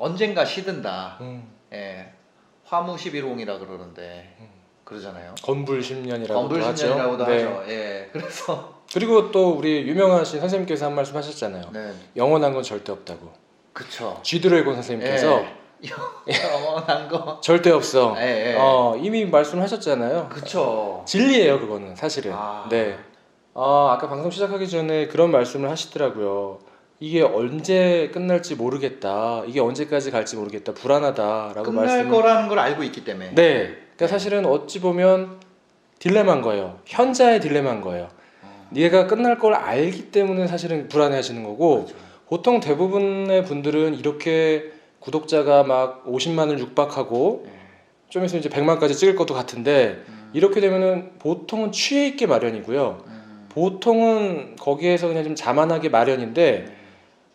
언젠가 시든다. 예, 화무 11홍이라 그러는데 그러잖아요. 건불 10년이라고도 건불 하죠. 10년이라고도 네. 하죠. 예, 그래서 그리고 또 우리 유명하신 선생님께서 한 말씀 하셨잖아요. 네, 영원한 건 절대 없다고. 그쵸. G드래곤 선생님께서 영원한 거. 절대 없어. 예, 예. 이미 말씀하셨잖아요. 그쵸. 진리예요, 그거는 사실은. 아. 네. 아까 방송 시작하기 전에 그런 말씀을 하시더라고요. 이게 언제 끝날지 모르겠다. 이게 언제까지 갈지 모르겠다. 불안하다라고 끝날 말씀을. 거라는 걸 알고 있기 때문에. 네. 그러니까 사실은 어찌 보면 딜레마인 거예요. 현자의 딜레마인 거예요. 얘가 끝날 걸 알기 때문에 사실은 불안해하시는 거고, 그렇죠. 보통 대부분의 분들은 이렇게 구독자가 막 50만을 육박하고 예. 좀 있으면 이제 100만까지 찍을 것도 같은데, 이렇게 되면은 보통은 취해 있게 마련이고요. 보통은 거기에서 그냥 좀 자만하게 마련인데,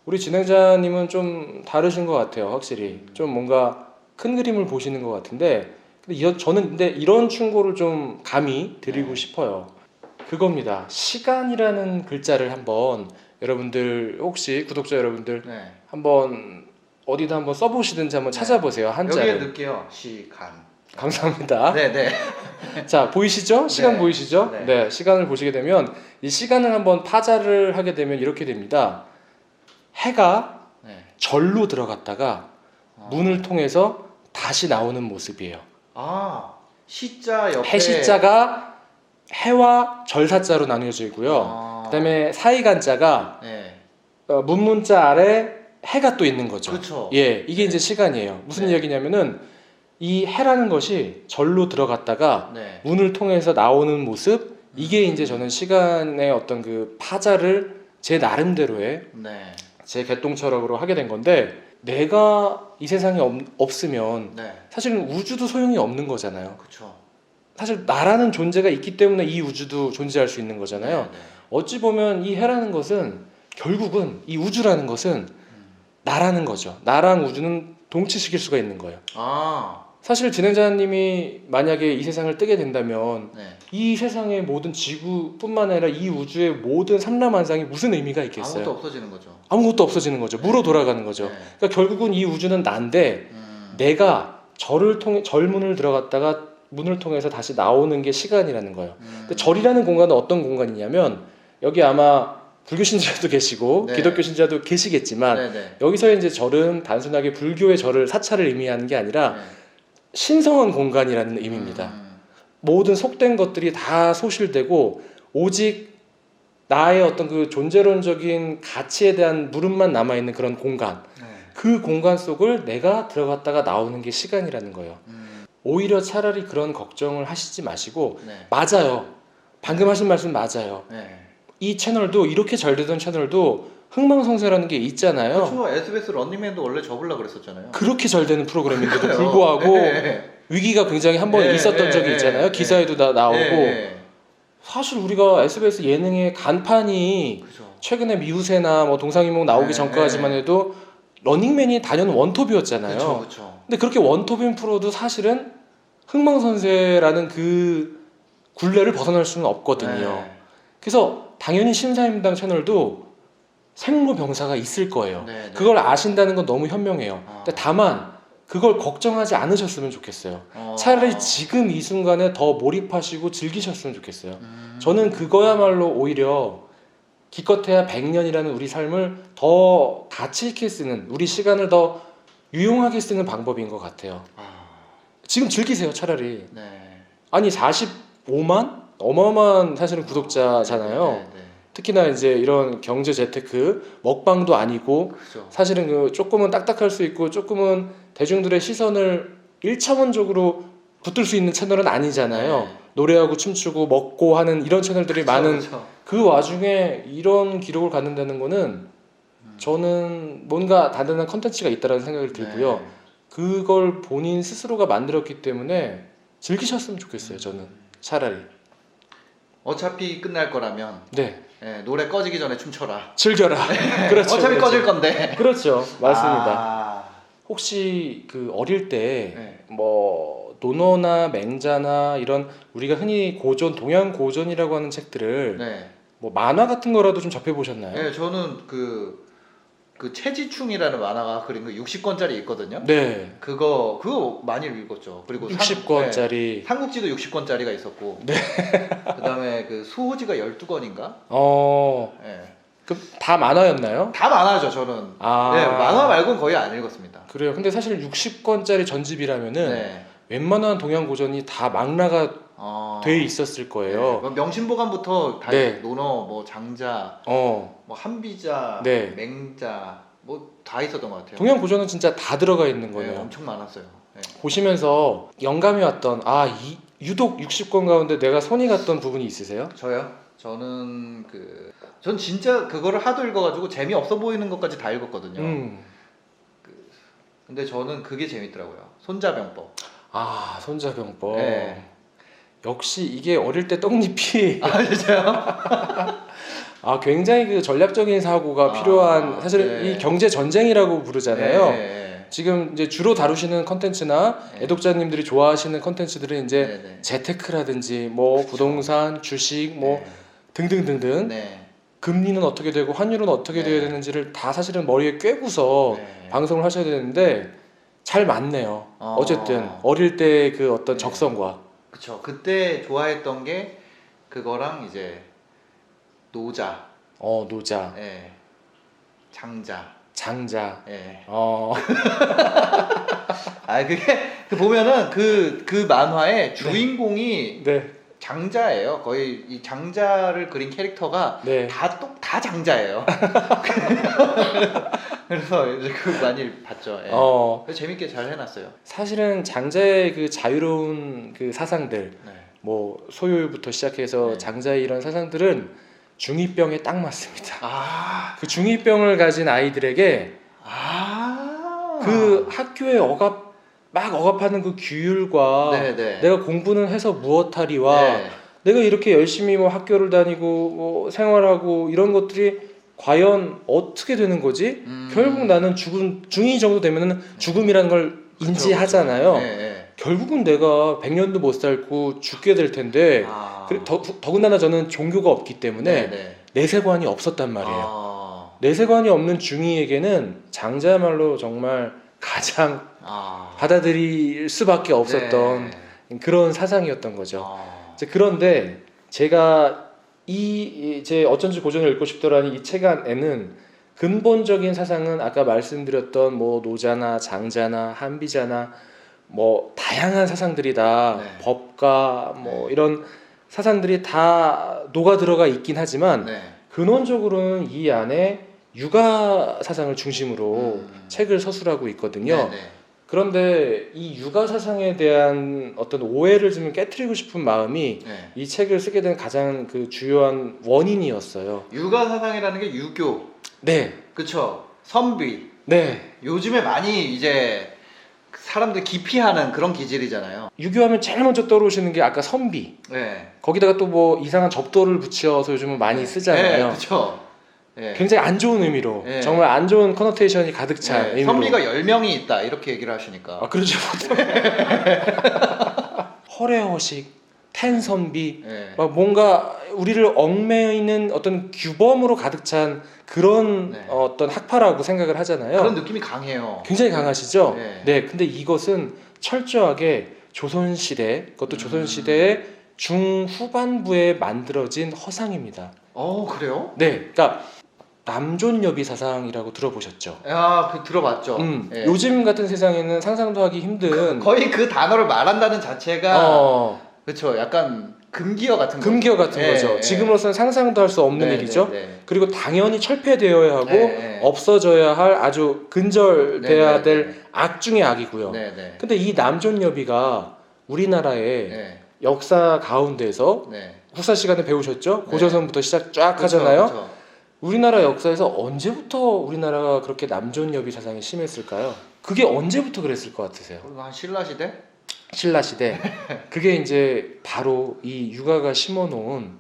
우리 진행자님은 좀 다르신 것 같아요. 확실히 좀 뭔가 큰 그림을 보시는 것 같은데, 근데 저는 근데 이런 충고를 좀 감히 드리고 싶어요. 그겁니다. 시간이라는 글자를 한번 여러분들, 혹시 구독자 여러분들 네. 한번 어디다 한번 써보시든지 한번 찾아보세요. 여기에 한자를. 넣을게요. 시간. 감사합니다. 네네. 자, 보이시죠? 시간 네. 보이시죠? 네. 네, 시간을 보시게 되면 이 시간을 한번 파자를 하게 되면 이렇게 됩니다. 해가 네. 절로 들어갔다가 문을 통해서 다시 나오는 모습이에요. 시자 옆에 해시자가 해와 절사자로 나뉘어져 있고요. 그다음에 사이간자가 네. 문문자 아래 해가 또 있는 거죠. 그렇죠. 예, 이게 네. 이제 시간이에요. 무슨 네. 이야기냐면은 이 해라는 것이 절로 들어갔다가 네. 문을 통해서 나오는 모습, 이게 이제 저는 시간의 어떤 그 파자를 제 나름대로의 네. 제 개똥철학으로 하게 된 건데, 내가 이 세상에 없으면 네. 사실은 우주도 소용이 없는 거잖아요. 그렇죠. 사실 나라는 존재가 있기 때문에 이 우주도 존재할 수 있는 거잖아요. 네. 어찌 보면 이 해라는 것은 결국은, 이 우주라는 것은 나라는 거죠. 나랑 우주는 동치시킬 수가 있는 거예요. 사실 진행자님이 만약에 이 세상을 뜨게 된다면 네. 이 세상의 모든 지구뿐만 아니라 이 우주의 모든 삼라만상이 무슨 의미가 있겠어요? 아무것도 없어지는 거죠. 아무것도 없어지는 거죠. 무로 돌아가는 거죠. 네. 그러니까 결국은 이 우주는 난데, 내가 절문을 들어갔다가 문을 통해서 다시 나오는 게 시간이라는 거예요. 근데 절이라는 공간은 어떤 공간이냐면, 여기 아마 불교 신자도 계시고 네. 기독교 신자도 계시겠지만, 네네. 여기서 이제 절은 단순하게 불교의 절을 사찰을 의미하는 게 아니라 네. 신성한 공간이라는 의미입니다. 모든 속된 것들이 다 소실되고 오직 나의 어떤 그 존재론적인 가치에 대한 물음만 남아있는 그런 공간, 네. 그 공간 속을 내가 들어갔다가 나오는 게 시간이라는 거예요. 오히려 차라리 그런 걱정을 하시지 마시고, 네. 맞아요. 방금 하신 말씀 맞아요. 네. 이 채널도, 이렇게 잘 되던 채널도 흥망성쇠라는 게 있잖아요. 그렇죠. SBS 런닝맨도 원래 접으려고 그랬었잖아요. 그렇게 잘 되는 프로그램인데도 불구하고 네. 위기가 굉장히 한 번 네, 있었던 적이 있잖아요. 기사에도 다 나오고. 네. 사실 우리가 SBS 예능의 간판이 그렇죠. 최근에 미우새나 뭐 동상이몽 나오기 네, 전까지만 네. 해도 러닝맨이 단연 원톱이었잖아요. 그렇죠. 그렇죠. 근데 그렇게 원톱인 프로도 사실은 흥망성쇠라는 그 굴레를 벗어날 수는 없거든요. 네. 그래서 당연히 심사임당 채널도 생로병사가 있을 거예요. 네, 네. 그걸 아신다는 건 너무 현명해요. 아. 근데 다만 그걸 걱정하지 않으셨으면 좋겠어요. 차라리 지금 이 순간에 더 몰입하시고 즐기셨으면 좋겠어요. 저는 그거야말로 오히려 기껏해야 100년이라는 우리 삶을 더 가치 있게 쓰는, 우리 시간을 더 유용하게 쓰는 방법인 것 같아요. 지금 즐기세요, 차라리. 네. 아니 45만? 어마어마한 사실은 구독자잖아요. 네, 네. 특히나 이제 이런 경제 재테크, 먹방도 아니고, 그렇죠. 사실은 그 조금은 딱딱할 수 있고 조금은 대중들의 시선을 1차원적으로 붙들 수 있는 채널은 아니잖아요. 네. 노래하고 춤추고 먹고 하는 이런 채널들이 많은, 그렇죠. 그 와중에 이런 기록을 갖는다는 거는 저는 뭔가 단단한 컨텐츠가 있다는 생각이 들고요. 네. 그걸 본인 스스로가 만들었기 때문에 즐기셨으면 좋겠어요. 저는 차라리. 어차피 끝날 거라면 네, 노래 꺼지기 전에 춤춰라. 즐겨라. 그렇죠. 어차피 그렇죠. 꺼질 건데. 그렇죠. 맞습니다. 혹시 그 어릴 때 네. 뭐 논어나 맹자나 이런 우리가 흔히 고전, 동양 고전이라고 하는 책들을 네. 뭐 만화 같은 거라도 좀 접해 보셨나요? 네, 저는 그 그 최지충이라는 만화가 그린 거 60권짜리 있거든요. 네. 그거 많이 읽었죠. 그리고 60권짜리. 삼국지도 60권짜리가 있었고. 네. 그다음에 그 수호지가 12권인가? 예. 그 다 만화였나요? 다 만화죠, 저는. 아. 네, 만화 말고는 거의 안 읽었습니다. 그래요. 근데 사실 60권짜리 전집이라면은 네. 웬만한 동양 고전이 다 망라가 돼 있었을 네. 거예요. 뭐 명심보감부터 다 네. 논어, 뭐 장자, 어. 뭐 한비자, 네. 맹자, 뭐 다 있었던 것 같아요. 동양 고전은 진짜 다 들어가 있는 네, 거네요. 엄청 많았어요. 네. 보시면서 영감이 왔던 유독 60권 가운데 내가 손이 갔던 부분이 있으세요? 저요? 전 진짜 그거를 하도 읽어가지고 재미 없어 보이는 것까지 다 읽었거든요. 근데 저는 그게 재밌더라고요. 손자병법. 아, 손자병법. 네. 역시 이게 어릴 때 떡잎이 아 진짜요? 굉장히 그 전략적인 사고가 필요한 사실은 네. 이 경제 전쟁이라고 부르잖아요. 네. 지금 이제 주로 다루시는 컨텐츠나 네. 애독자님들이 좋아하시는 컨텐츠들은 이제 네. 재테크라든지 뭐 그쵸. 부동산, 주식 뭐 등등등등 네. 금리는 어떻게 되고 환율은 어떻게 네. 돼야 되는지를 다 사실은 머리에 꿰고서 네. 방송을 하셔야 되는데 잘 맞네요. 어쨌든 어릴 때 그 어떤 네. 적성과 그쵸. 그때 좋아했던 게 그거랑 이제 노자, 노자, 예. 장자, 장자. 예. 그게 보면은 그 만화의 주인공이 네. 장자예요. 거의 이 장자를 그린 캐릭터가 네. 다 장자예요. 그래서 이제 그 많이 봤죠. 예. 그래서 재밌게 잘 해놨어요. 사실은 장자의 그 자유로운 그 사상들, 네. 뭐 소유부터 시작해서 네. 장자의 이런 사상들은 중2병에 딱 맞습니다. 그 중2병을 가진 아이들에게 그 학교에 막 억압하는 그 규율과 네네. 내가 공부는 해서 무엇하리와 네. 내가 이렇게 열심히 뭐 학교를 다니고 뭐 생활하고 이런 것들이 과연 어떻게 되는 거지? 결국 나는 중2 정도 되면은 죽음이라는 걸 인지하잖아요. 그쵸. 네. 결국은 내가 100년도 못 살고 죽게 될 텐데 더군다나 저는 종교가 없기 때문에 네. 내세관이 없었단 말이에요. 내세관이 없는 중2에게는 장자야말로 정말 가장 받아들일 수밖에 없었던 그런 사상이었던 거죠. 그런데 제가 제 어쩐지 고전을 읽고 싶더라는 이 책 안에는 근본적인 사상은 아까 말씀드렸던 뭐 노자나 장자나 한비자나 뭐 다양한 사상들이 다 법과 뭐 이런 사상들이 다 녹아 들어가 있긴 하지만 근원적으로는 이 안에 육아 사상을 중심으로 책을 서술하고 있거든요. 그런데 이 육아 사상에 대한 어떤 오해를 좀 깨트리고 싶은 마음이 이 책을 쓰게 된 가장 그 주요한 원인이었어요. 육아 사상이라는 게 유교. 네. 그쵸. 선비. 네. 요즘에 많이 이제 사람들 기피하는 그런 기질이잖아요. 유교하면 제일 먼저 떠오르시는 게 아까 선비. 네. 거기다가 또 뭐 이상한 접도를 붙여서 요즘은 많이 쓰잖아요. 그쵸. 굉장히 안 좋은 의미로 정말 안 좋은 커너테이션이 가득 찬 의미로. 선비가 10명이 있다 이렇게 얘기를 하시니까. 그렇죠. 허례허식, 텐선비, 막 뭔가 우리를 얽매이는 어떤 규범으로 가득 찬 그런 어떤 학파라고 생각을 하잖아요. 그런 느낌이 강해요. 굉장히 강하시죠? 네. 근데 이것은 철저하게 조선시대, 그것도 조선시대의 중후반부에 만들어진 허상입니다. 그래요? 네, 그러니까 남존여비 사상이라고 들어보셨죠? 들어봤죠. 요즘 같은 세상에는 상상도 하기 힘든 거의 그 단어를 말한다는 자체가 그쵸. 약간 금기어 같은 거. 금기어 같은 거죠. 지금으로서는 상상도 할 수 없는 일이죠. 그리고 당연히 철폐되어야 하고 없어져야 할 아주 근절돼야 될 악 중의 악이고요. 근데 이 남존여비가 우리나라의 역사 가운데서 국사 시간에 배우셨죠? 고조선부터 시작 쫙 하잖아요. 그쵸. 우리나라 역사에서 언제부터 우리나라가 그렇게 남존여비 사상이 심했을까요? 그게 언제부터 그랬을 것 같으세요? 한 신라시대? 신라시대. 그게 이제 바로 이 육아가 심어놓은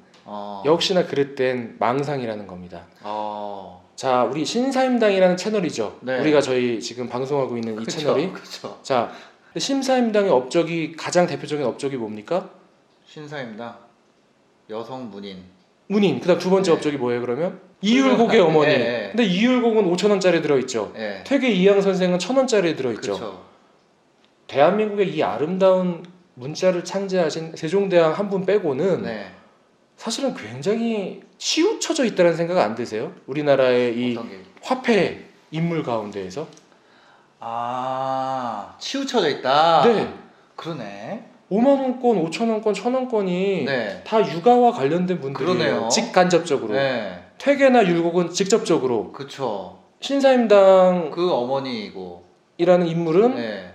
역시나 그릇된 망상이라는 겁니다. 자, 우리 신사임당이라는 채널이죠. 우리가 저희 지금 방송하고 있는 이 채널이. 그쵸. 자, 신사임당의 업적이 가장 대표적인 업적이 뭡니까? 신사임당 여성 문인. 문인. 그다음 두 번째 네. 업적이 뭐예요? 그러면 이율곡의 어머니. 네. 근데 이율곡은 5,000원짜리 들어있죠. 네. 퇴계 이양 선생은 1,000원짜리 들어있죠. 그렇죠. 대한민국의 이 아름다운 문자를 창제하신 세종대왕 한 분 빼고는 네. 사실은 굉장히 치우쳐져 있다는 생각 안 드세요? 우리나라의 이 어떤 게? 화폐 인물 가운데에서? 아, 치우쳐져 있다. 네. 그러네. 5만 원권, 5천 원권, 1,000 원권이 네. 다 육아와 관련된 분들이에요. 그러네요. 직간접적으로. 네. 퇴계나 율곡은 직접적으로. 그쵸. 신사임당이라는 그 어머니이고. 인물은 네.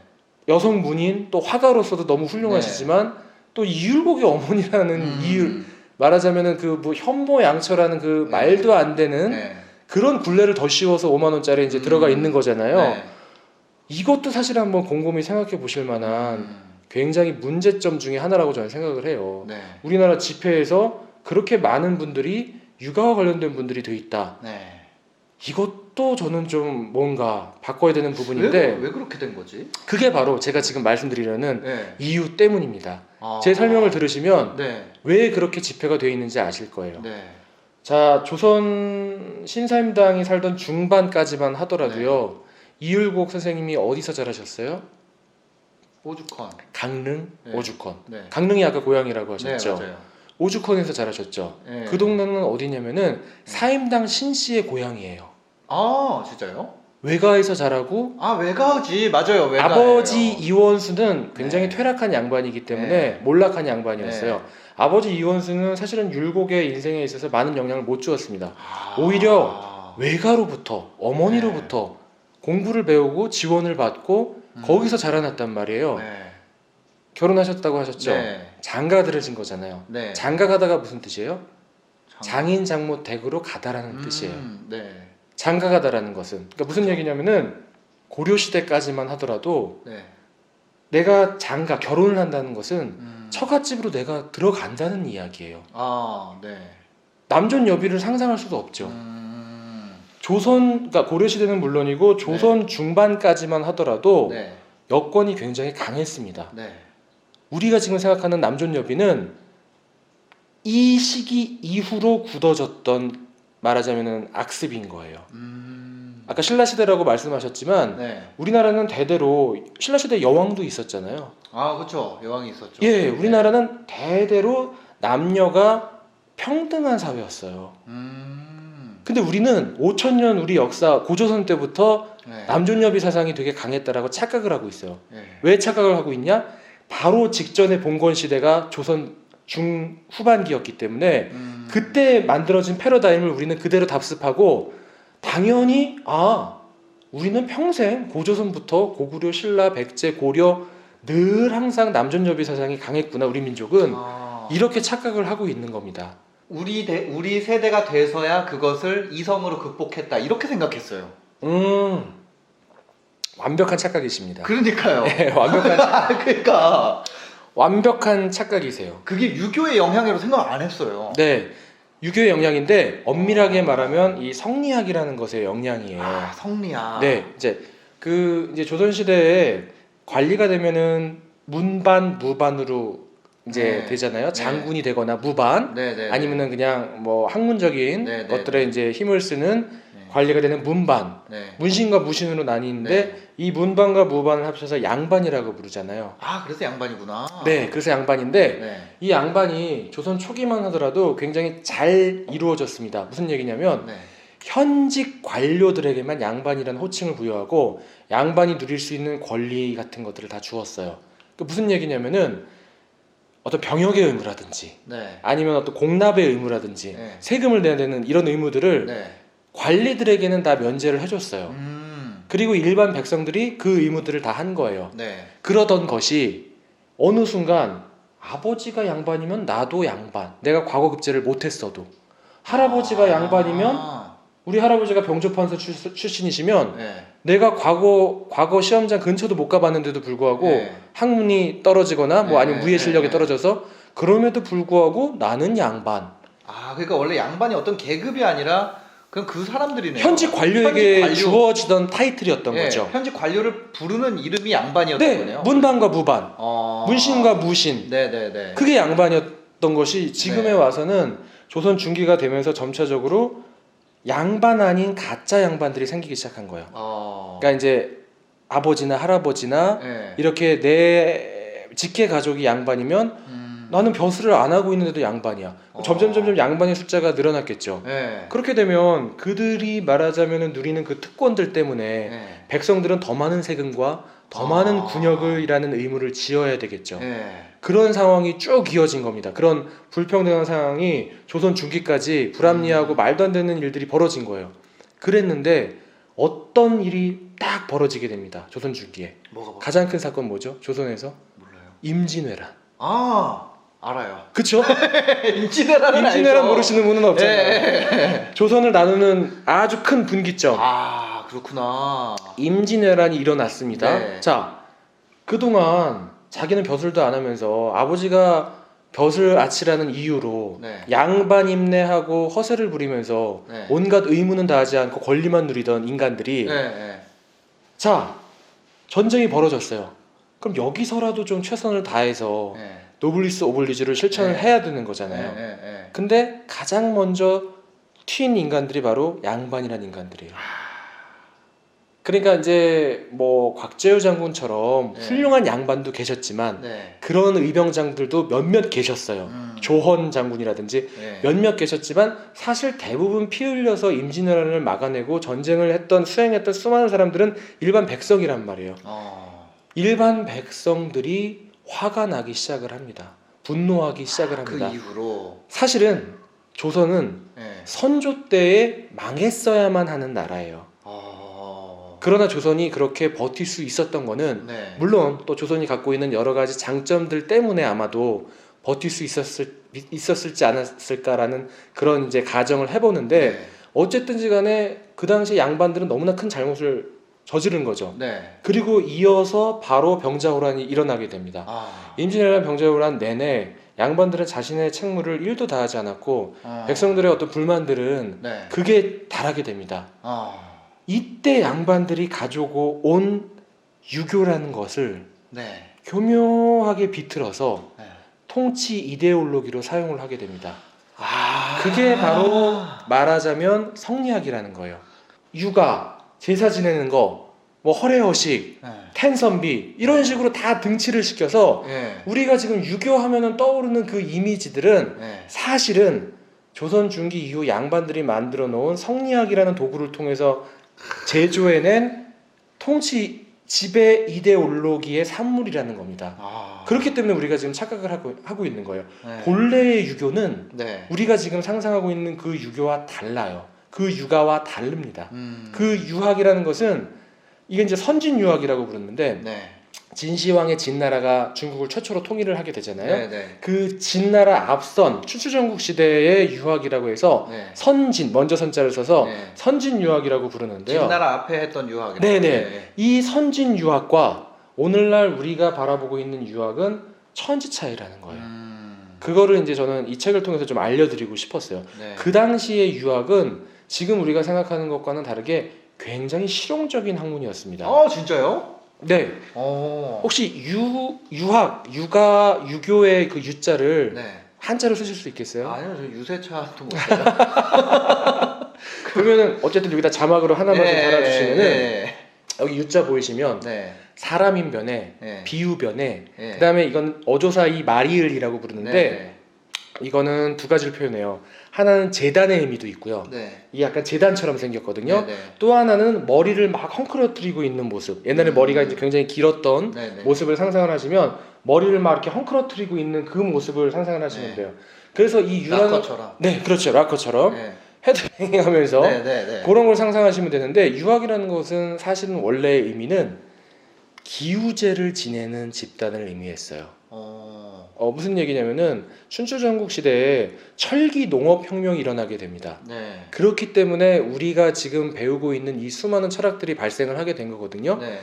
여성 문인 또 화가로서도 너무 훌륭하시지만 또 이율곡의 어머니라는 이유 말하자면은 그 뭐 현모양처라는 그 네. 말도 안 되는 네. 그런 굴레를 더 씌워서 5만 원짜리 이제 들어가 있는 거잖아요. 네. 이것도 사실 한번 곰곰이 생각해 보실 만한 굉장히 문제점 중에 하나라고 저는 생각을 해요. 네. 우리나라 집회에서 그렇게 많은 분들이 육아와 관련된 분들이 돼 있다. 네. 이것도 저는 좀 뭔가 바꿔야 되는 부분인데 왜 그렇게 된 거지? 그게 바로 제가 지금 말씀드리려는 네. 이유 때문입니다. 아. 제 설명을 들으시면 네. 왜 그렇게 집회가 되어 있는지 아실 거예요. 네. 자, 조선 신사임당이 살던 중반까지만 하더라도요. 이율곡 선생님이 어디서 자라셨어요? 오죽헌. 강릉, 네. 오죽헌. 네. 강릉이 아까 고향이라고 네, 하셨죠. 맞아요. 오죽헌에서 자라셨죠. 네. 그 동네는 어디냐면은 사임당 신씨의 고향이에요. 아, 진짜요? 외가에서 자라고 아, 외가지. 맞아요. 외가예요. 아버지 이원수는 굉장히 네. 퇴락한 양반이기 때문에 네. 몰락한 양반이었어요. 네. 아버지 이원수는 사실은 율곡의 인생에 있어서 많은 영향을 못 주었습니다. 아. 오히려 외가로부터 어머니로부터 공부를 배우고 지원을 받고 거기서 자라났단 말이에요. 네. 결혼하셨다고 하셨죠? 네. 장가 들으신 거잖아요. 네. 장가 가다가 무슨 뜻이에요? 장인 장모 댁으로 가다라는 뜻이에요. 네. 장가 가다라는 것은 그러니까 무슨 얘기냐면은 고려 시대까지만 하더라도 네. 내가 장가 결혼을 한다는 것은 처갓집으로 내가 들어간다는 이야기예요. 아, 네. 남존 여비를 상상할 수도 없죠. 조선 그러니까 고려 시대는 물론이고 조선 중반까지만 하더라도 네. 여건이 굉장히 강했습니다. 네. 우리가 지금 생각하는 남존 여비는 이 시기 이후로 굳어졌던 말하자면은 악습인 거예요. 아까 신라 시대라고 말씀하셨지만 네. 우리나라는 대대로 신라 시대 여왕도 있었잖아요. 아, 그렇죠. 여왕이 있었죠. 예, 우리나라는 대대로 남녀가 평등한 사회였어요. 근데 우리는 5,000년 우리 역사 고조선 때부터 네. 남존여비 사상이 되게 강했다라고 착각을 하고 있어요. 네. 왜 착각을 하고 있냐? 바로 직전에 봉건 시대가 조선 중후반기였기 때문에 그때 만들어진 패러다임을 우리는 그대로 답습하고 당연히 우리는 평생 고조선부터 고구려, 신라, 백제, 고려 늘 항상 남존여비 사상이 강했구나 우리 민족은 이렇게 착각을 하고 있는 겁니다. 우리 세대가 돼서야 그것을 이성으로 극복했다 이렇게 생각했어요. 완벽한 착각이십니다. 그러니까요. 네, 완벽한 그러니까 착각이세요. 그게 유교의 영향으로 생각 안 했어요. 네, 유교의 영향인데 엄밀하게 말하면 이 성리학이라는 것의 영향이에요. 아, 성리학. 네, 이제 조선 시대에 관리가 되면은 문반 무반으로 이제 네. 되잖아요. 장군이 되거나 무반 네네. 아니면은 그냥 뭐 학문적인 네, 네, 것들에 이제 힘을 쓰는 네. 관리가 되는 문반. 네. 문신과 무신으로 나뉘는데 네. 이 문반과 무반을 합쳐서 양반이라고 부르잖아요. 아, 그래서 양반이구나. 네, 그래서 양반인데 네. 이 양반이 조선 초기만 하더라도 굉장히 잘 이루어졌습니다. 무슨 얘기냐면 네. 현직 관료들에게만 양반이라는 호칭을 부여하고 양반이 누릴 수 있는 권리 같은 것들을 다 주었어요. 그 무슨 얘기냐면은 어떤 병역의 의무라든지 네. 아니면 어떤 공납의 의무라든지 네. 세금을 내야 되는 이런 의무들을 네. 관리들에게는 다 면제를 해줬어요. 그리고 일반 백성들이 그 의무들을 다 한 거예요. 네. 그러던 것이 어느 순간 아버지가 양반이면 나도 양반. 내가 과거급제를 못했어도 할아버지가 양반이면 우리 할아버지가 병조판서 출신이시면 네. 내가 과거 시험장 근처도 못 가봤는데도 불구하고 네. 학문이 떨어지거나 뭐 네. 아니면 무예 실력이 네. 떨어져서 그럼에도 불구하고 나는 양반. 아, 그러니까 원래 양반이 어떤 계급이 아니라 그냥 그 사람들이네요. 현직 관료에게 관료. 주어지던 타이틀이었던 예, 거죠. 현직 관료를 부르는 이름이 양반이었던 네, 거네요. 문반과 무반, 어... 문신과 무신. 네네네. 그게 양반이었던 것이 지금에 네. 와서는 조선 중기가 되면서 점차적으로 양반 아닌 가짜 양반들이 생기기 시작한 거예요. 그러니까 이제 아버지나 할아버지나 네. 이렇게 내 직계 가족이 양반이면 나는 벼슬을 안 하고 있는데도 양반이야. 점점 양반의 숫자가 늘어났겠죠. 네. 그렇게 되면 그들이 말하자면 누리는 그 특권들 때문에 네. 백성들은 더 많은 세금과 더 많은 군역을 이라는 의무를 지어야 되겠죠. 네. 그런 상황이 쭉 이어진 겁니다. 그런 불평등한 상황이 조선 중기까지 불합리하고 말도 안 되는 일들이 벌어진 거예요. 그랬는데 어떤 일이 딱 벌어지게 됩니다. 조선 중기에. 뭐가 가장 큰 사건 뭐죠? 조선에서? 몰라요. 임진왜란. 알아요. 그쵸? 임진왜란은 임진왜란 알죠. 모르시는 분은 없잖아요. 네. 조선을 나누는 아주 큰 분기점. 그렇구나. 임진왜란이 일어났습니다. 네. 자, 그동안 자기는 벼슬도 안 하면서 아버지가 벼슬 아치라는 이유로 네. 양반 임내하고 허세를 부리면서 네. 온갖 의무는 다하지 않고 권리만 누리던 인간들이 네. 자, 전쟁이 벌어졌어요. 그럼 여기서라도 좀 최선을 다해서 네. 노블리스 오블리주를 실천을 네. 해야 되는 거잖아요. 네. 근데 가장 먼저 튄 인간들이 바로 양반이라는 인간들이에요. 그러니까 이제 뭐 곽재우 장군처럼 네. 훌륭한 양반도 계셨지만 네. 그런 의병장들도 몇몇 계셨어요. 조헌 장군이라든지 네. 몇몇 계셨지만 사실 대부분 피 흘려서 임진왜란을 막아내고 전쟁을 했던 수행했던 수많은 사람들은 일반 백성이란 말이에요. 일반 백성들이 화가 나기 시작을 합니다. 분노하기 시작을 합니다. 그 이후로 사실은 조선은 네. 선조 때에 망했어야만 하는 나라예요. 그러나 조선이 그렇게 버틸 수 있었던 거는 네. 물론 또 조선이 갖고 있는 여러 가지 장점들 때문에 아마도 버틸 수 있었을지 않았을까라는 그런 이제 가정을 해보는데 네. 어쨌든지 간에 그 당시 양반들은 너무나 큰 잘못을 저지른 거죠. 네. 그리고 이어서 바로 병자호란이 일어나게 됩니다. 임진왜란 병자호란 내내 양반들은 자신의 책무를 1도 다하지 않았고 백성들의 어떤 불만들은 네. 극에 달하게 됩니다. 이때 양반들이 가지고 온 유교라는 것을 네. 교묘하게 비틀어서 네. 통치 이데올로기로 사용을 하게 됩니다. 그게 바로 말하자면 성리학이라는 거예요. 육아, 제사 지내는 거, 뭐 허례허식, 네. 텐선비 이런 식으로 다 등치를 시켜서 네. 우리가 지금 유교하면은 떠오르는 그 이미지들은 네. 사실은 조선 중기 이후 양반들이 만들어 놓은 성리학이라는 도구를 통해서 제조해낸 통치 지배 이데올로기의 산물이라는 겁니다. 그렇기 때문에 우리가 지금 착각을 하고 있는 거예요. 네. 본래의 유교는 네. 우리가 지금 상상하고 있는 그 유교와 달라요. 그 유가와 다릅니다. 그 유학이라는 것은 이게 이제 선진 유학이라고 부르는데 네. 진시황의 진나라가 중국을 최초로 통일을 하게 되잖아요. 네. 네. 그 진나라 앞선 춘추전국 시대의 유학이라고 해서 네. 선진 먼저 선자를 써서 네. 선진 유학이라고 부르는데요. 진나라 앞에 했던 유학. 네네. 이 선진 유학과 오늘날 우리가 바라보고 있는 유학은 천지 차이라는 거예요. 그거를 이제 저는 이 책을 통해서 좀 알려드리고 싶었어요. 네. 그 당시의 유학은 지금 우리가 생각하는 것과는 다르게 굉장히 실용적인 학문이었습니다. 진짜요? 네. 혹시 유학, 유가, 유교의 그 유자를 네. 한자로 쓰실 수 있겠어요? 아니요, 저 유세차도 못 써요. 그러면은 어쨌든 여기다 자막으로 하나만 좀 달아주시면은 네. 여기 유자 보이시면 네. 사람인 변에 네. 비유변에 네. 그다음에 이건 어조사이 마리을이라고 부르는데 네. 이거는 두 가지를 표현해요. 하나는 재단의 의미도 있고요. 네. 이게 약간 재단처럼 생겼거든요. 네. 또 하나는 머리를 막 헝클어뜨리고 있는 모습. 옛날에 머리가 이제 굉장히 길었던 네. 모습을 상상을 하시면 머리를 막 이렇게 헝클어뜨리고 있는 그 모습을 상상을 하시면 네. 돼요. 그래서 이 유랑 락커처럼. 네, 그렇죠. 락커처럼 네. 헤드뱅잉 하면서 네. 그런 걸 상상하시면 되는데 유학이라는 것은 사실은 원래의 의미는 기우제를 지내는 집단을 의미했어요. 무슨 얘기냐면은 춘추전국 시대에 철기 농업혁명이 일어나게 됩니다. 네. 그렇기 때문에 우리가 지금 배우고 있는 이 수많은 철학들이 발생을 하게 된 거거든요. 네.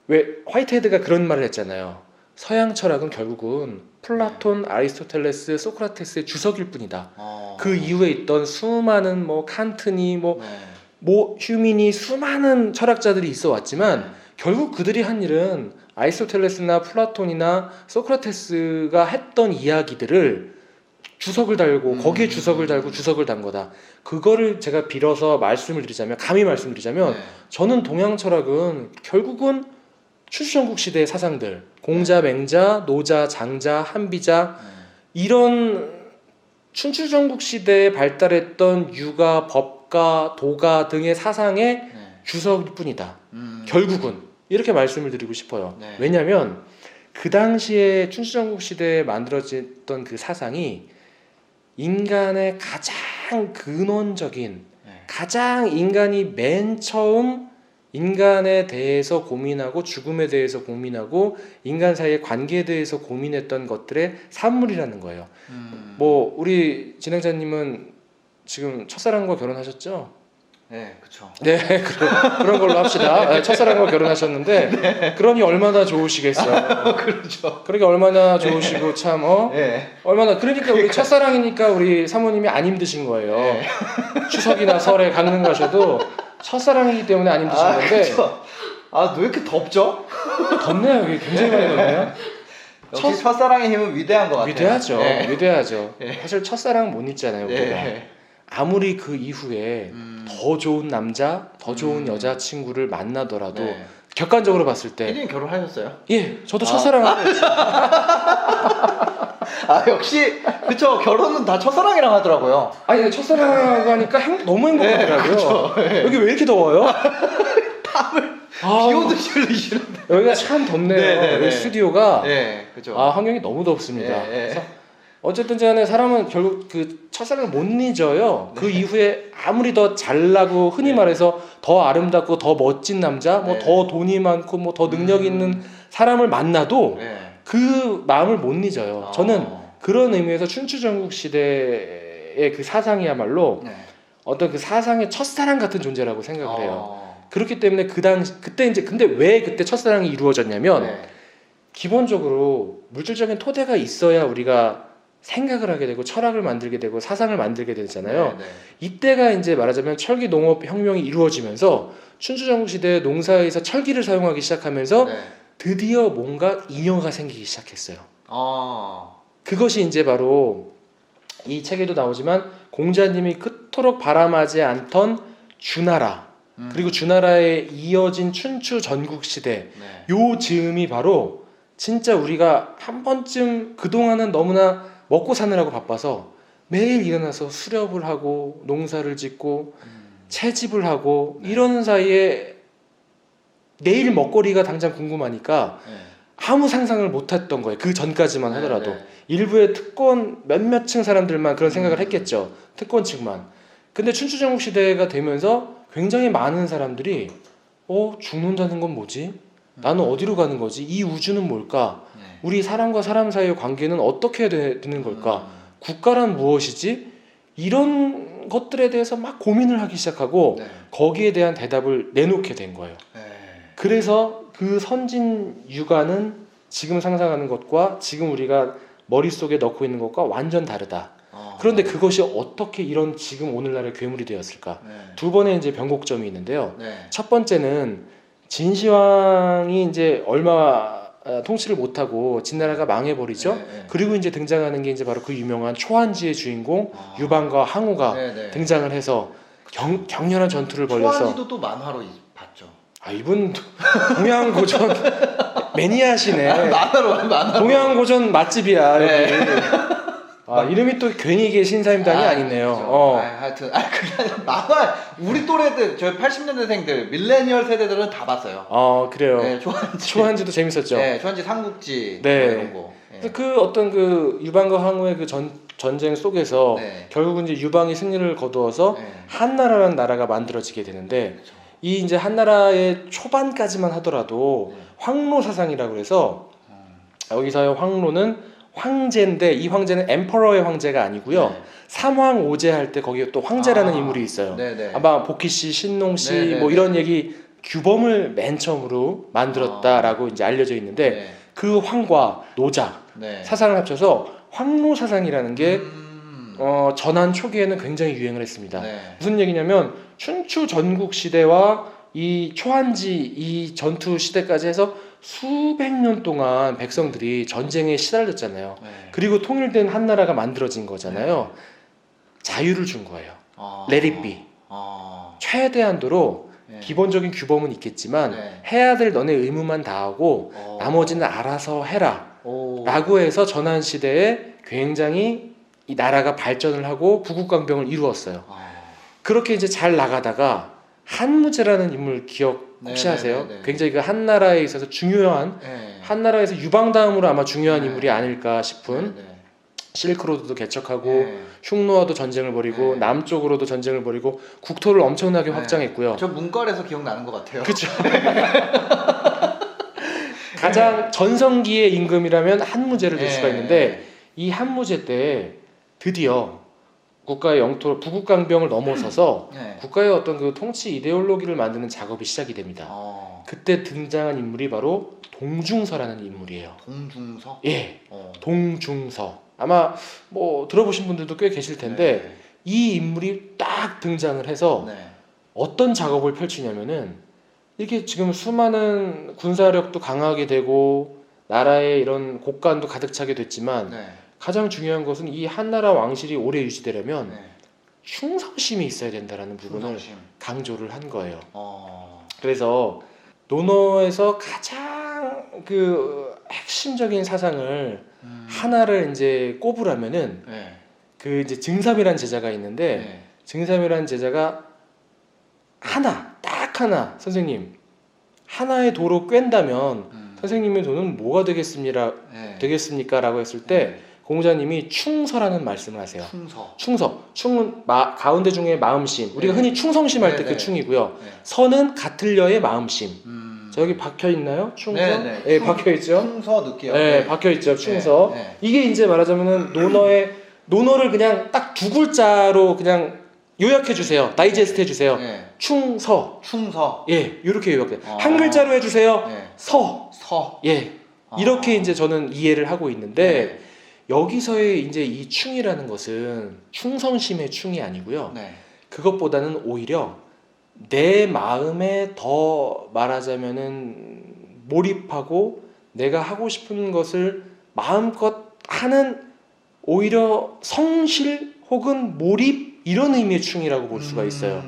왜 화이트헤드가 그런 말을 했잖아요. 서양 철학은 결국은 플라톤, 아리스토텔레스, 소크라테스의 주석일 뿐이다. 그 이후에 있던 수많은 뭐 칸트니 뭐 휴민이 수많은 철학자들이 있어 왔지만 결국 그들이 한 일은 아리스토텔레스나 플라톤이나 소크라테스가 했던 이야기들을 주석을 달고 거기에 주석을 달고 주석을 단 거다. 그거를 제가 빌어서 감히 말씀드리자면 네. 저는 저는 동양 철학은 결국은 춘추전국 시대의 사상들, 공자, 맹자, 노자, 장자, 한비자 이런 춘추전국 시대에 발달했던 유가, 법가, 도가 등의 사상의 네. 주석일 뿐이다. 결국은 이렇게 말씀을 드리고 싶어요. 네. 왜냐하면 그 당시에 춘추전국 시대에 만들어졌던 그 사상이 인간의 가장 근원적인, 네. 가장 인간이 맨 처음 인간에 대해서 고민하고 죽음에 대해서 고민하고 인간 사이의 관계에 대해서 고민했던 것들의 산물이라는 거예요. 뭐 우리 진행자님은 지금 첫사랑과 결혼하셨죠? 네, 그렇죠. 네, 그런 걸로 합시다. 네, 첫사랑과 결혼하셨는데 그러니 얼마나 좋으시겠어요. 그렇죠. 그러니까 얼마나 좋으시고 참 네. 얼마나 그러니까 우리 첫사랑이니까 우리 사모님이 안 힘드신 거예요. 네. 추석이나 설에 강릉 가셔도 첫사랑이기 때문에 안 힘드신 건데. 그렇죠. 왜 이렇게 덥죠? 덥네요. 여기 굉장히 많이 덥네요. 역시 첫사랑의 힘은 위대한 것 같아요. 위대하죠. 네. 위대하죠. 네. 사실 첫사랑 못 잊잖아요. 우리가. 네. 아무리 그 이후에 더 좋은 남자, 더 좋은 여자친구를 만나더라도 네. 객관적으로 봤을 때 피디님 결혼하셨어요? 예, 저도 첫사랑하고 있어요. 역시 그쵸. 결혼은 다 첫사랑이랑 하더라고요. 아니 첫사랑하고 하니까 너무 행복하더라고요. 네. 여기 왜 이렇게 더워요? 땀을 아, 비 오듯이 흘리시는데. 여기가 참 덥네요. 네, 네, 여기 네. 스튜디오가 네, 그죠. 환경이 너무 덥습니다. 네, 네. 그래서 어쨌든 간에 사람은 결국 그 첫사랑을 못 잊어요. 그 이후에 아무리 더 잘나고 흔히 말해서 더 아름답고 더 멋진 남자, 뭐 네. 더 돈이 많고 뭐 더 능력 있는 사람을 만나도 네. 그 마음을 못 잊어요. 아. 저는 그런 의미에서 춘추전국 시대의 그 사상이야말로 네. 어떤 그 사상의 첫사랑 같은 존재라고 생각을 해요. 아. 그렇기 때문에 그때 이제 근데 왜 그때 첫사랑이 이루어졌냐면 네. 기본적으로 물질적인 토대가 있어야 우리가 생각을 하게 되고 철학을 만들게 되고 사상을 만들게 되잖아요. 네, 네. 이때가 이제 말하자면 철기 농업 혁명이 이루어지면서 춘추전국 시대 농사에서 철기를 사용하기 시작하면서 네. 드디어 뭔가 잉여가 생기기 시작했어요. 아. 그것이 이제 바로 이 책에도 나오지만 공자님이 그토록 바람하지 않던 주나라 그리고 주나라에 이어진 춘추 전국 시대 네. 요 즈음이 바로 진짜 우리가 한 번쯤 그동안은 너무나 먹고 사느라고 바빠서 매일 일어나서 수렵을 하고 농사를 짓고 채집을 하고 네. 이러는 사이에 내일 먹거리가 당장 궁금하니까 네. 아무 상상을 못했던 거예요. 그 전까지만 하더라도 네. 일부의 특권 몇몇 층 사람들만 그런 생각을 했겠죠. 특권층만. 근데 춘추전국 시대가 되면서 굉장히 많은 사람들이 죽는다는 건 뭐지? 나는 어디로 가는 거지? 이 우주는 뭘까? 네. 우리 사람과 사람 사이의 관계는 어떻게 해야 되는 걸까? 국가란 무엇이지? 이런 것들에 대해서 막 고민을 하기 시작하고 네. 거기에 대한 대답을 내놓게 된 거예요. 네. 그래서 그 선진 육아는 지금 상상하는 것과 지금 우리가 머릿속에 넣고 있는 것과 완전 다르다. 그런데 그것이 어떻게 이런 지금 오늘날의 괴물이 되었을까? 네. 두 번의 이제 변곡점이 있는데요. 네. 첫 번째는 진시황이 이제 얼마 통치를 못하고 진나라가 망해버리죠. 네, 네. 그리고 이제 등장하는 게 이제 바로 그 유명한 초한지의 주인공 아. 유방과 항우가 네, 네. 등장을 해서 격렬한 전투를 벌여서 초안이도 또 만화로 봤죠. 이분 동양 고전 매니아시네. 만화로. 동양 고전 맛집이야 네. 여기. 이름이 또 괜히 이게 신사임당이 아니네요. 그렇죠. 하여튼 그냥 만화 우리 또래들 저희 80년대생들 밀레니얼 세대들은 다 봤어요. 그래요. 네, 초한지. 초한지도 재밌었죠. 네, 초한지 삼국지 네. 이런 거. 네. 그래서 그 어떤 그 유방과 항우의 그 전쟁 속에서 네. 결국은 이제 유방이 승리를 거두어서 네. 한나라라는 나라가 만들어지게 되는데 그렇죠. 이 이제 한나라의 초반까지만 하더라도 네. 황로 사상이라고 해서 여기서의 황로는 황제인데 이 황제는 엠퍼러의 황제가 아니고요. 네. 삼황오제 할 때 거기에 또 황제라는 인물이 있어요. 네네. 아마 복희 씨, 신농 씨 네네네. 뭐 이런 얘기 규범을 맨 처음으로 만들었다라고 이제 알려져 있는데 네. 그 황과 노자 네. 사상을 합쳐서 황로 사상이라는 게 전한 초기에는 굉장히 유행을 했습니다. 네. 무슨 얘기냐면 춘추 전국 시대와 이 초한지 이 전투 시대까지 해서 수백 년 동안 백성들이 전쟁에 시달렸잖아요. 네. 그리고 통일된 한 나라가 만들어진 거잖아요. 자유를 준 거예요. Let it be. 최대한도로 네. 기본적인 규범은 있겠지만 네. 해야 될 너네 의무만 다하고 나머지는 알아서 해라 라고 해서 전환시대에 굉장히 이 나라가 발전을 하고 부국강병을 이루었어요. 그렇게 이제 잘 나가다가 한무제라는 인물 기억 혹시 네, 하세요? 네, 네, 네. 굉장히 그 한 나라에 있어서 중요한 네. 한 나라에서 유방다음으로 아마 중요한 네. 인물이 아닐까 싶은 네, 네. 실크로드도 개척하고 네. 흉노와도 전쟁을 벌이고 네. 남쪽으로도 전쟁을 벌이고 국토를 엄청나게 네. 확장했고요. 저 문과에서 기억나는 것 같아요. 그렇죠. 가장 전성기의 임금이라면 한무제를 들 수가 있는데 이 한무제 때 드디어 국가의 영토 부국강병을 넘어서서 네. 국가의 어떤 그 통치 이데올로기를 만드는 작업이 시작이 됩니다. 그때 등장한 인물이 바로 동중서라는 인물이에요. 동중서? 예, 동중서. 아마 뭐 들어보신 분들도 꽤 계실 텐데 네. 이 인물이 딱 등장을 해서 네. 어떤 작업을 펼치냐면은 이렇게 지금 수많은 군사력도 강하게 되고 나라의 이런 곳간도 가득 차게 됐지만 네. 가장 중요한 것은 이 한나라 왕실이 오래 유지되려면 네. 충성심이 있어야 된다라는 부분을 충성심. 강조를 한 거예요. 그래서 논어에서 가장 그 핵심적인 사상을 하나를 이제 꼽으라면은 네. 그 이제 증삼이라는 제자가 있는데 네. 증삼이라는 제자가 딱 하나 선생님 하나의 도로 꿰다면 선생님의 도는 뭐가 네. 되겠습니까라고 했을 때 공자님이 충서라는 말씀을 하세요. 충서. 충은 가운데 중에 마음심. 우리가 네. 흔히 충성심 할 때 네, 그 네. 충이고요. 네. 서는 같을려의 마음심. 저 여기 박혀 있나요? 충서? 네, 네. 예, 박혀 있죠. 충서 느끼요. 네, 박혀 있죠. 충서. 네, 네. 이게 이제 말하자면은 논어를 그냥 딱 두 글자로 그냥 요약해 주세요. 다이제스트 해 주세요. 네. 충서. 충서. 예, 이렇게 요약해. 한 글자로 해 주세요. 네. 서. 서. 예. 이렇게 이제 저는 이해를 하고 있는데 네. 여기서의 이제 이 충이라는 것은 충성심의 충이 아니고요. 네. 그것보다는 오히려 내 마음에 더 말하자면은 몰입하고 내가 하고 싶은 것을 마음껏 하는 오히려 성실 혹은 몰입 이런 의미의 충이라고 볼 수가 있어요.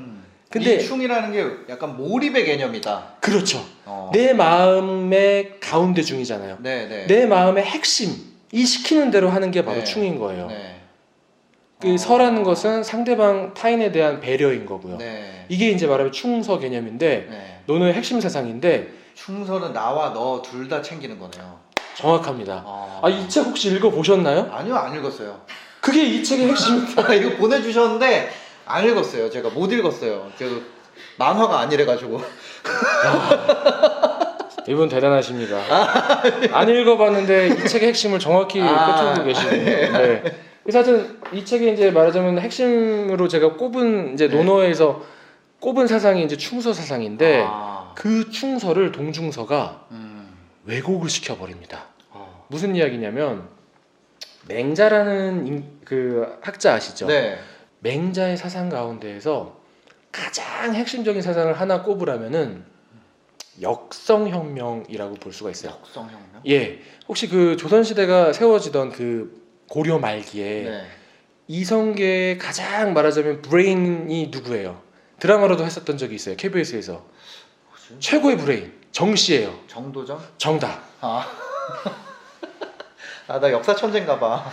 근데 이 충이라는 게 약간 몰입의 개념이다. 그렇죠. 내 마음의 가운데 중이잖아요. 네, 네. 내 마음의 핵심 이 시키는 대로 하는 게 바로 네. 충인 거예요. 네. 그 서라는 것은 상대방 타인에 대한 배려인 거고요. 네. 이게 이제 말하면 충서 개념인데 네. 논어의 핵심 사상인데 충서는 나와 너 둘 다 챙기는 거네요. 정확합니다. 이 책 혹시 읽어 보셨나요? 아니요, 안 읽었어요. 그게 이 책의 핵심입니다. 이거 보내주셨는데 안 읽었어요. 제가 못 읽었어요. 만화가 아니래가지고. 이분 대단하십니다. 안 읽어봤는데 이 책의 핵심을 정확히 꿰뚫고 계시군요. 네. 그래서 하여튼 이 책에 이제 말하자면 핵심으로 제가 꼽은 이제 네. 논어에서 꼽은 사상이 이제 충서 사상인데 아. 그 충서를 동중서가 왜곡을 시켜버립니다. 무슨 이야기냐면 맹자라는 그 학자 아시죠? 네. 맹자의 사상 가운데에서 가장 핵심적인 사상을 하나 꼽으라면은 역성혁명이라고 볼 수가 있어요. 역성혁명? 예, 혹시 그 조선시대가 세워지던 그 고려 말기에 네. 이성계의 가장 말하자면 브레인이 누구예요? 드라마로도 했었던 적이 있어요. KBS에서 최고의 브레인 정씨예요. 정도전? 정답. 아, 나 역사 천재인가 봐.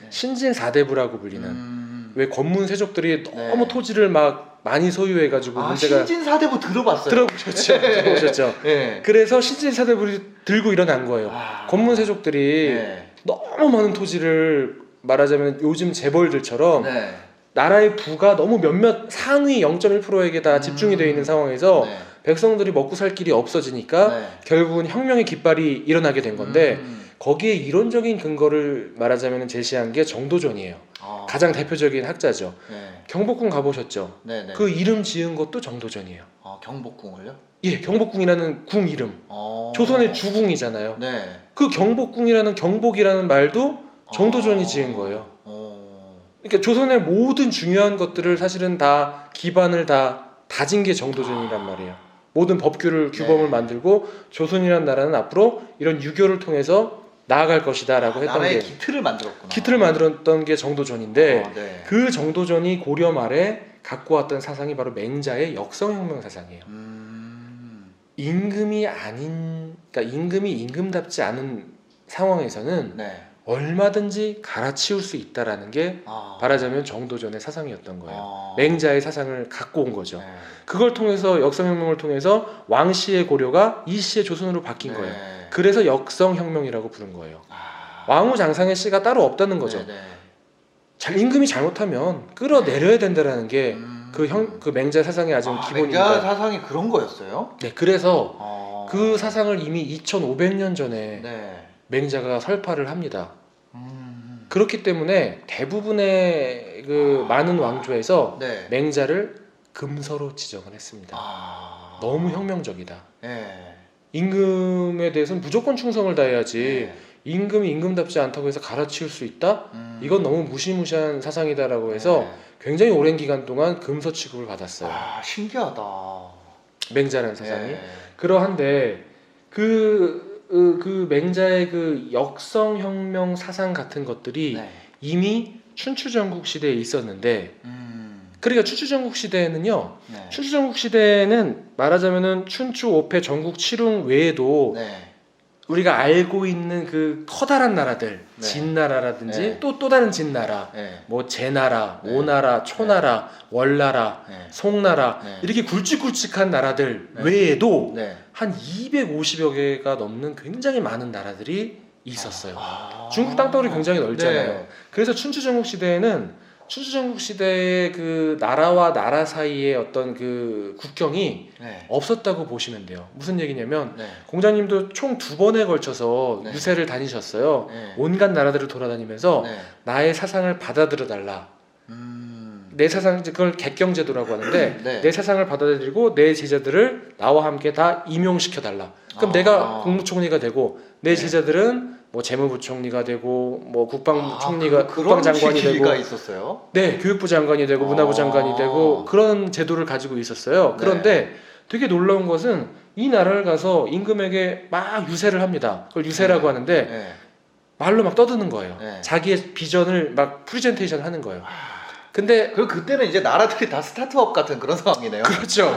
신진 사대부라고 불리는 왜 권문 세족들이 너무 토지를 막 많이 소유해가지고 문제가 신진사대부 들어봤어요. 들어보셨죠? 들어보셨죠? 네. 그래서 신진 사대부를 들고 일어난 거예요. 권문 세족들이 네. 너무 많은 토지를 말하자면 요즘 재벌들처럼 네. 나라의 부가 너무 몇몇 상위 0.1%에게 다 집중이 되어 있는 상황에서 네. 백성들이 먹고 살 길이 없어지니까 네. 결국은 혁명의 깃발이 일어나게 된 건데 거기에 이론적인 근거를 말하자면 제시한 게 정도전이에요. 가장 대표적인 학자죠. 네. 경복궁 가보셨죠? 네. 네. 그 이름 지은 것도 정도전이에요. 경복궁을요? 예, 경복궁이라는 궁 이름. 조선의 주궁이잖아요. 네. 그 경복궁이라는 경복이라는 말도 정도전이 지은 거예요. 그러니까 조선의 모든 중요한 것들을 사실은 다 기반을 다 다진 게 정도전이란 말이에요. 모든 법규를 규범을 네. 만들고 조선이라는 나라는 앞으로 이런 유교를 통해서 나아갈 것이다라고 했던 나라의 게 기틀을 만들었구나. 기틀을 만들었던 게 정도전인데 네. 그 정도전이 고려 말에 갖고 왔던 사상이 바로 맹자의 역성혁명 사상이에요. 임금이 아닌, 그러니까 임금이 임금답지 않은 상황에서는 네. 얼마든지 갈아치울 수 있다라는 게 말하자면 정도전의 사상이었던 거예요. 맹자의 사상을 갖고 온 거죠. 네. 그걸 통해서 역성혁명을 통해서 왕시의 고려가 이시의 조선으로 바뀐 네. 거예요. 그래서 역성혁명이라고 부른 거예요. 왕후장상의 씨가 따로 없다는 거죠. 네. 임금이 잘못하면 끌어내려야 된다라는 게 그 맹자 사상의 아주 기본입니다. 맹자 사상이 그런 거였어요? 네, 그래서 그 사상을 이미 2,500년 전에 네. 맹자가 설파를 합니다. 그렇기 때문에 대부분의 그 많은 왕조에서 네. 맹자를 금서로 지정을 했습니다. 너무 혁명적이다. 네. 임금에 대해서는 무조건 충성을 다해야지. 네. 임금이 임금답지 않다고 해서 갈아치울 수 있다? 이건 너무 무시무시한 사상이다라고 해서 네. 굉장히 오랜 기간 동안 금서 취급을 받았어요. 신기하다. 맹자라는 사상이. 네. 그러한데 그 맹자의 그 역성혁명 사상 같은 것들이 네. 이미 춘추전국 시대에 있었는데, 그러니까 춘추전국 시대에는요, 네. 춘추전국 시대에는 말하자면은 춘추 5패 전국 7흥 외에도 네. 우리가 알고 있는 그 커다란 나라들, 네. 진나라라든지 네. 또 다른 진나라, 네. 뭐 제나라, 네. 오나라, 초나라, 월나라, 네. 송나라 네. 이렇게 굵직굵직한 나라들 네. 외에도 네. 한 250여 개가 넘는 굉장히 많은 나라들이 있었어요. 아. 중국 땅덩어리 굉장히 넓잖아요. 네. 그래서 춘추전국 시대에는 춘추전국 시대의 그 나라와 나라 사이의 어떤 그 국경이 네. 없었다고 보시면 돼요. 무슨 얘기냐면 네. 공자님도 총 2번에 걸쳐서 네. 유세를 다니셨어요. 네. 온갖 나라들을 돌아다니면서 네. 나의 사상을 받아들여 달라. 내 사상, 그걸 객경제도라고 하는데 네. 내 사상을 받아들이고 내 제자들을 나와 함께 다 임용시켜 달라. 그럼 내가 국무총리가 되고 내 네. 제자들은 뭐 재무부총리가 되고 뭐 국방총리가 그런 국방장관이 되고 시기가 있었어요? 네, 교육부 장관이 되고 문화부 장관이 되고 그런 제도를 가지고 있었어요. 그런데 되게 놀라운 것은 이 나라를 가서 임금에게 막 유세를 합니다. 그걸 유세라고 하는데 네. 말로 막 떠드는 거예요. 네. 자기의 비전을 막 프레젠테이션 하는 거예요. 근데 그때는 이제 나라들이 다 스타트업 같은 그런 상황이네요. 그렇죠.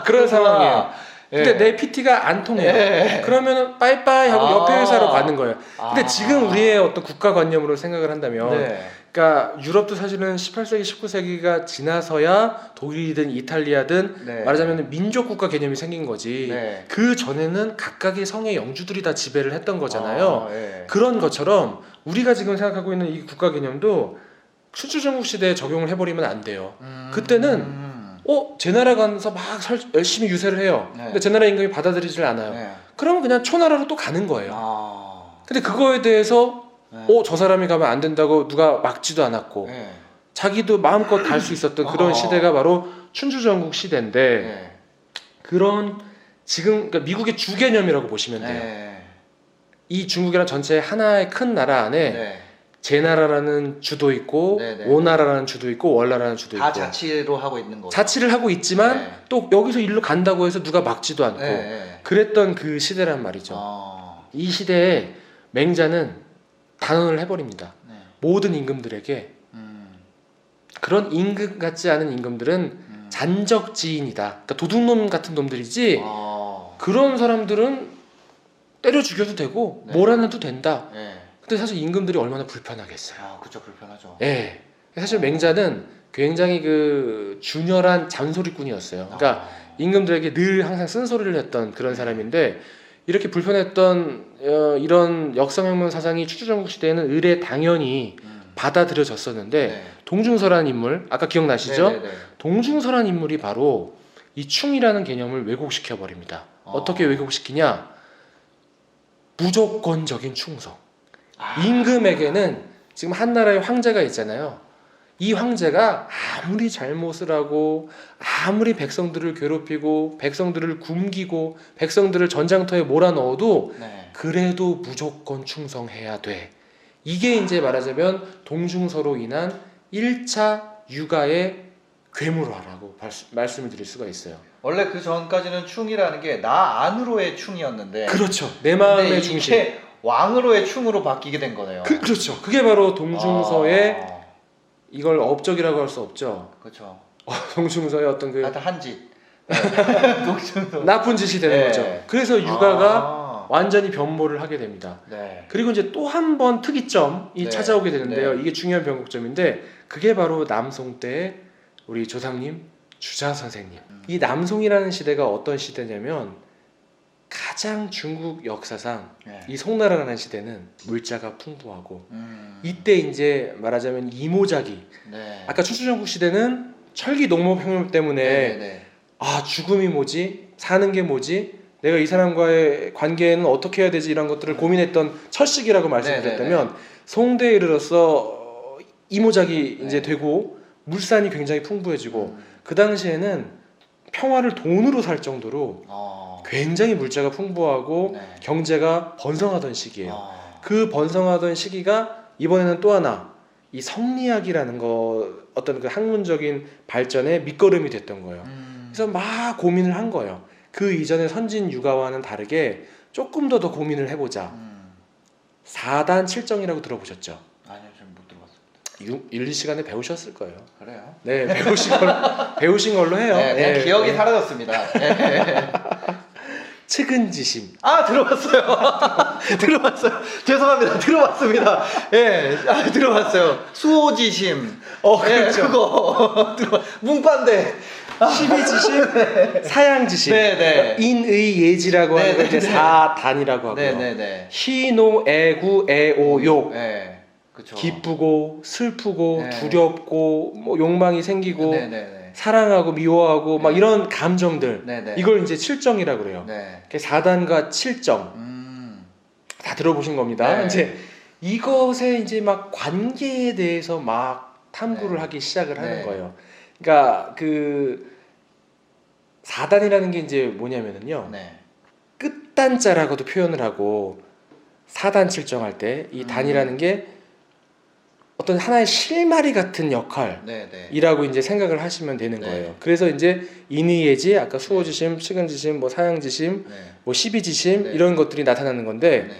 그런 상황이에요. 근데 내 PT가 안 통해요. 네. 그러면은 빠이빠이 하고 옆에 회사로 가는 거예요. 근데 아. 지금 우리의 어떤 국가관념으로 생각을 한다면 네. 그러니까 유럽도 사실은 18세기, 19세기가 지나서야 독일이든 이탈리아든 네. 말하자면 민족 국가 개념이 생긴 거지. 네. 그 전에는 각각의 성의 영주들이 다 지배를 했던 거잖아요. 네. 그런 것처럼 우리가 지금 생각하고 있는 이 국가 개념도 춘추전국 시대에 적용을 해버리면 안 돼요. 그때는 제 나라 가서 막 열심히 유세를 해요. 네. 근데 제 나라 임금이 받아들이질 않아요. 네. 그러면 그냥 초나라로 또 가는 거예요. 아. 근데 그거에 대해서 네. 저 사람이 가면 안 된다고 누가 막지도 않았고 네. 자기도 마음껏 갈 수 있었던 그런 시대가 바로 춘추전국 시대인데 네. 그런 지금 그러니까 미국의 주 개념이라고 보시면 돼요. 네. 이 중국이랑 전체 하나의 큰 나라 안에 네. 제나라라는 주도 있고 네네. 오나라라는 주도 있고 월나라는 주도 다 있고 자치로 하고 있는 거죠. 자치를 하고 있지만 네. 또 여기서 일로 간다고 해서 누가 막지도 않고 네. 네. 그랬던 그 시대란 말이죠. 이 시대에 맹자는 단언을 해버립니다. 네. 모든 임금들에게 그런 임금 같지 않은 임금들은 잔적지인이다. 그러니까 도둑놈 같은 놈들이지 그런 사람들은 때려 죽여도 되고 네. 몰아내도 된다. 네. 근데 사실 임금들이 얼마나 불편하겠어요. 그쵸, 불편하죠. 예. 사실 맹자는 굉장히 그 준열한 잔소리꾼이었어요. 그러니까 임금들에게 늘 항상 쓴소리를 했던 그런 사람인데 이렇게 불편했던 이런 역성혁명 사상이 춘추전국 시대에는 의례 당연히 받아들여졌었는데 네. 동중서라는 인물 아까 기억나시죠? 네네네. 동중서라는 인물이 바로 이 충이라는 개념을 왜곡시켜 버립니다. 어떻게 왜곡시키냐? 무조건적인 충성. 임금에게는 지금 한 나라의 황제가 있잖아요. 이 황제가 아무리 잘못을 하고 아무리 백성들을 괴롭히고 백성들을 굶기고 백성들을 전장터에 몰아넣어도 네. 그래도 무조건 충성해야 돼. 이게 이제 말하자면 동중서로 인한 1차 육아의 괴물화라고 말씀을 드릴 수가 있어요. 원래 그 전까지는 충이라는 게 나 안으로의 충이었는데 그렇죠. 내 마음의 근데 중심. 이게 왕으로의 충으로 바뀌게 된 거네요. 그렇죠. 그게 바로 동중서의 아, 이걸 업적이라고 할 수 없죠. 그렇죠. 동중서의 어떤 그 하여튼 한짓. 동중서. 나쁜 짓이 되는 네. 거죠. 그래서 육아가 아, 완전히 변모를 하게 됩니다. 네. 그리고 이제 또 한 번 특이점이 네. 찾아오게 되는데요. 네. 이게 중요한 변곡점인데 그게 바로 남송 때의 우리 조상님 주자 선생님. 이 남송이라는 시대가 어떤 시대냐면 가장 중국 역사상 네. 이 송나라라는 시대는 물자가 풍부하고 음, 이때 이제 말하자면 이모작이 네. 아까 춘추전국 시대는 철기 농업혁명 때문에 네, 네. 아 죽음이 뭐지? 사는 게 뭐지? 내가 이 사람과의 관계는 어떻게 해야 되지? 이런 것들을 고민했던 첫 시기라고 말씀드렸다면 송대에 이르러서 이모작이 네. 이제 되고 물산이 굉장히 풍부해지고 그 당시에는 평화를 돈으로 살 정도로 굉장히 물자가 풍부하고 네. 경제가 번성하던 시기예요. 아, 그 번성하던 시기가 이번에는 또 하나 이 성리학이라는 거 어떤 그 학문적인 발전의 밑거름이 됐던 거예요. 그래서 막 고민을 한 거예요. 그 이전의 선진 육아와는 다르게 조금 더 고민을 해보자. 4단 7정이라고 들어보셨죠? 아니요, 좀 못 들어봤습니다. 1, 2시간에 배우셨을 거예요. 그래요? 네, 배우신 걸로 해요. 네, 그냥 네, 기억이 네. 사라졌습니다. 네. 측은지심. 아, 들어봤어요. 들어봤어요. 죄송합니다. 들어봤습니다. 예, 아, 들어봤어요. 수호지심. 그렇죠. 그거 문반대. 시비지심, 사양지심, 네, 네. 인의예지라고 하는 걸 네, 이제 네, 네. 4단이라고 하고요. 네, 네, 네. 희노, 애구, 애오욕. 네, 그렇죠. 기쁘고 슬프고 네. 두렵고 뭐 욕망이 생기고 네, 네, 네. 사랑하고 미워하고 막 네. 이런 감정들. 네, 네. 이걸 이제 7정이라고 그래요. 네. 4단과 7정 다 들어보신 겁니다. 네. 이제 이것에 이제 막 관계에 대해서 막 탐구를 네. 하기 시작을 하는 네. 거예요. 그러니까 그 4단이라는 게 이제 뭐냐면은요. 네. 끝단자라고도 표현을 하고 4단 7정 할 때 이 단이라는 게 어떤 하나의 실마리 같은 역할이라고 네, 네. 이제 생각을 하시면 되는 네. 거예요. 그래서 이제 인의예지, 아까 수호지심, 측은지심, 뭐 사양지심, 네. 뭐 시비지심 네. 이런 것들이 나타나는 건데 네.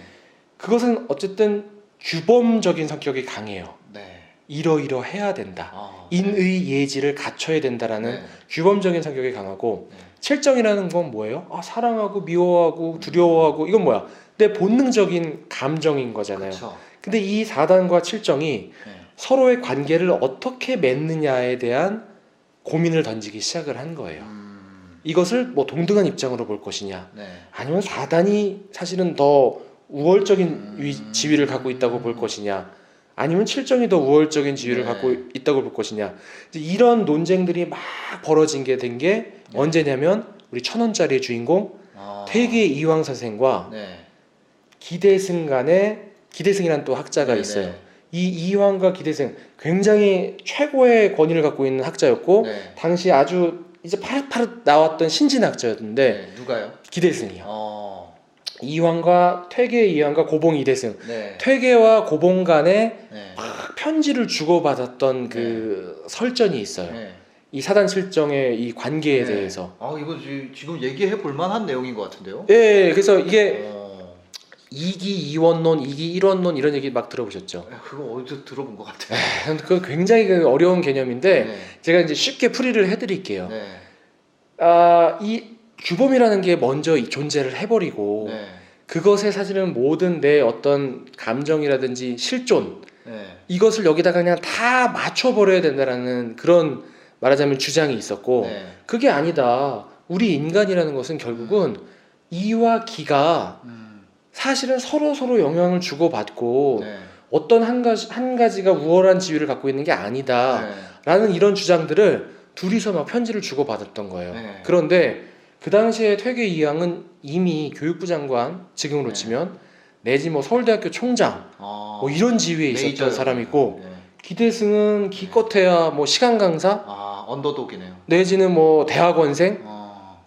그것은 어쨌든 규범적인 성격이 강해요. 네. 이러이러해야 된다. 아, 인의예지를 갖춰야 된다라는 네. 규범적인 성격이 강하고 네. 칠정이라는 건 뭐예요? 아, 사랑하고 미워하고 두려워하고 이건 뭐야? 내 본능적인 감정인 거잖아요. 그렇죠. 근데 이 4단과 7정이 네. 서로의 관계를 어떻게 맺느냐에 대한 고민을 던지기 시작을 한 거예요. 이것을 뭐 동등한 입장으로 볼 것이냐, 네. 아니면 4단이 사실은 더 우월적인 지위를 갖고 있다고 볼 것이냐, 아니면 7정이 더 우월적인 지위를 네. 갖고 있다고 볼 것이냐. 이제 이런 논쟁들이 막 벌어진 게 된 게 네. 언제냐면 우리 1000원짜리의 주인공 아, 퇴계 이황 선생과 네. 기대승 간의 기대승이라는 또 학자가 네, 있어요. 네. 이 이황과 기대승 굉장히 최고의 권위를 갖고 있는 학자였고 네. 당시 아주 이제 파릇파릇 나왔던 신진학자였는데 네. 누가요? 기대승이요. 이황과 퇴계 이황과 고봉 이대승. 네. 퇴계와 고봉 간에 네. 막 편지를 주고받았던 그 설전이 있어요. 네. 이 사단 칠정의 이 관계에 네. 대해서. 아, 이거 지금 얘기해 볼 만한 내용인 것 같은데요? 예, 그래서 이게 어, 2기 2원론, 2기 1원론 이런 얘기 막 들어보셨죠? 그거 어디서 들어본 것 같아요. 그거 굉장히 그 어려운 개념인데 네. 제가 이제 쉽게 풀이를 해드릴게요. 네. 이 규범이라는 게 먼저 존재를 해버리고 네. 그것에 사실은 모든 내 어떤 감정이라든지 실존 네. 이것을 여기다가 그냥 다 맞춰버려야 된다라는 그런 말하자면 주장이 있었고 네. 그게 아니다. 우리 인간이라는 것은 결국은 이와 기가 사실은 서로 영향을 주고받고 네. 어떤 한 가지가 우월한 지위를 갖고 있는 게 아니다. 네. 라는 이런 주장들을 둘이서 막 편지를 주고받았던 거예요. 네. 그런데 그 당시에 퇴계 이황은 이미 교육부 장관, 지금으로 네. 치면 내지 뭐 서울대학교 총장 뭐 이런 지위에 있었던 메이저요. 사람이고 네. 기대승은 기껏해야 뭐 시간 강사 아, 언더독이네요. 내지는 뭐 대학원생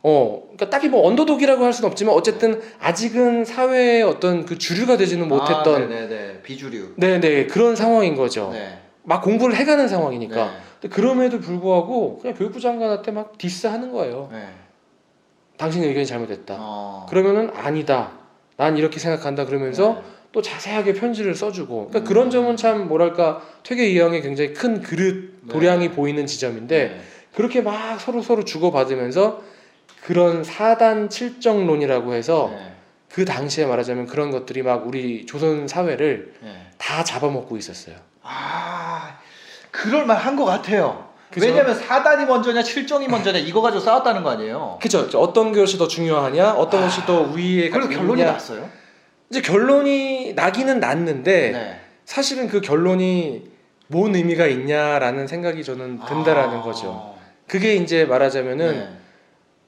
그러니까 딱히 뭐 언더독이라고 할 수는 없지만 어쨌든 아직은 사회의 어떤 그 주류가 되지는 못했던 네네네. 비주류. 네네 그런 상황인 거죠. 네. 막 공부를 해가는 상황이니까 네. 근데 그럼에도 불구하고 그냥 교육부 장관한테 막 디스하는 거예요. 네. 당신의 의견이 잘못됐다. 어. 그러면은 아니다. 난 이렇게 생각한다. 그러면서 네. 또 자세하게 편지를 써주고. 그러니까 그런 점은 참 뭐랄까 퇴계 이황의 굉장히 큰 그릇 도량이 네. 보이는 지점인데 네. 그렇게 막 서로 주고받으면서 그런 사단 칠정론이라고 해서 네. 그 당시에 말하자면 그런 것들이 막 우리 조선 사회를 네. 다 잡아먹고 있었어요. 아, 그럴만 한 것 같아요. 그죠? 왜냐면 사단이 먼저냐 칠정이 먼저냐 이거 가지고 싸웠다는 거 아니에요. 그죠? 어떤 것이 더 중요하냐, 어떤 것이 더 우위에 그래서 결론이 있냐. 났어요. 이제 결론이 나기는 났는데 네. 사실은 그 결론이 뭔 의미가 있냐라는 생각이 저는 든다라는 아. 거죠. 그게 이제 말하자면은 네.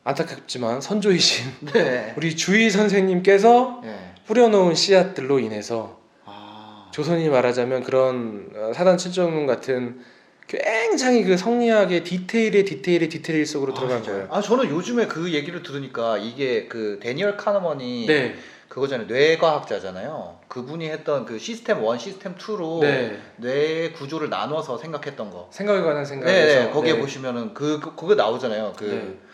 안타깝지만 선조이신 네. 우리 주의 선생님께서 네. 뿌려놓은 씨앗들로 인해서 아. 조선이 말하자면 그런 사단 칠정론 같은 굉장히 그 성리학의 디테일의 속으로 들어간 진짜요? 거예요. 아 저는 요즘에 그 얘기를 들으니까 이게 그 데니얼 카너먼이 네, 그거잖아요. 뇌과학자잖아요. 그분이 했던 그 시스템 1, 시스템 2로 네. 뇌 구조를 나눠서 생각했던 거. 생각에 관한 네, 생각에서 네. 거기에 보시면은 그거 나오잖아요. 그 네.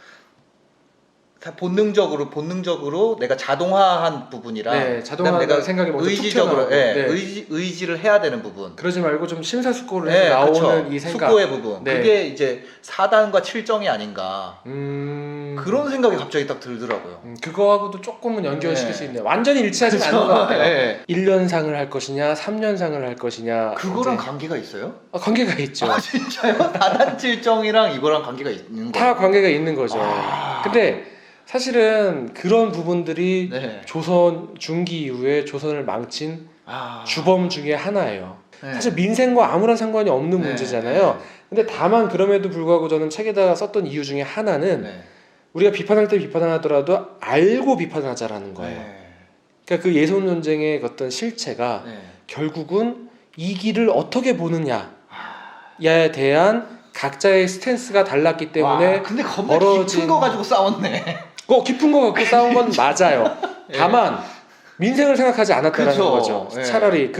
본능적으로 내가 자동화한 부분이랑 네, 자동화한 그다음에 내가 생각이 먼저 의지적으로 툭 튀어나오고. 네. 의지를 해야 되는 부분. 그러지 말고 좀 심사숙고를 네, 해서 나오는 그쵸. 이 생각. 숙고의 부분. 네. 그게 이제 사단과 칠정이 아닌가. 그런 생각이 갑자기 딱 들더라고요. 그거하고도 조금은 연결시킬 네. 수 있네요. 완전히 일치하지 그쵸? 않는 것 같아요. 네. 1년상을 할 것이냐, 3년상을 할 것이냐. 그거랑 이제 관계가 있어요? 관계가 있죠. 아 진짜요? 사단 칠정이랑 이거랑 관계가 있는 거예요? 다 관계가 있는 거죠. 아. 근데 사실은 그런 부분들이 네. 조선 중기 이후에 조선을 망친 아. 주범 중에 하나예요. 네. 사실 민생과 아무런 상관이 없는 네, 문제잖아요. 근데 다만 그럼에도 불구하고 저는 책에다가 썼던 이유 중에 하나는 네. 우리가 비판할 때 비판하더라도 알고 비판하자라는 거예요. 네. 그러니까 그 예손 논쟁의 어떤 실체가 네. 결국은 이 길을 어떻게 보느냐에 대한 각자의 스탠스가 달랐기 때문에 와, 근데 겁나 벌어진- 깊은 거 가지고 싸웠네. 깊은 거 갖고 싸운 건 맞아요. 다만 민생을 생각하지 않았다는 그쵸. 거죠. 예. 차라리 예.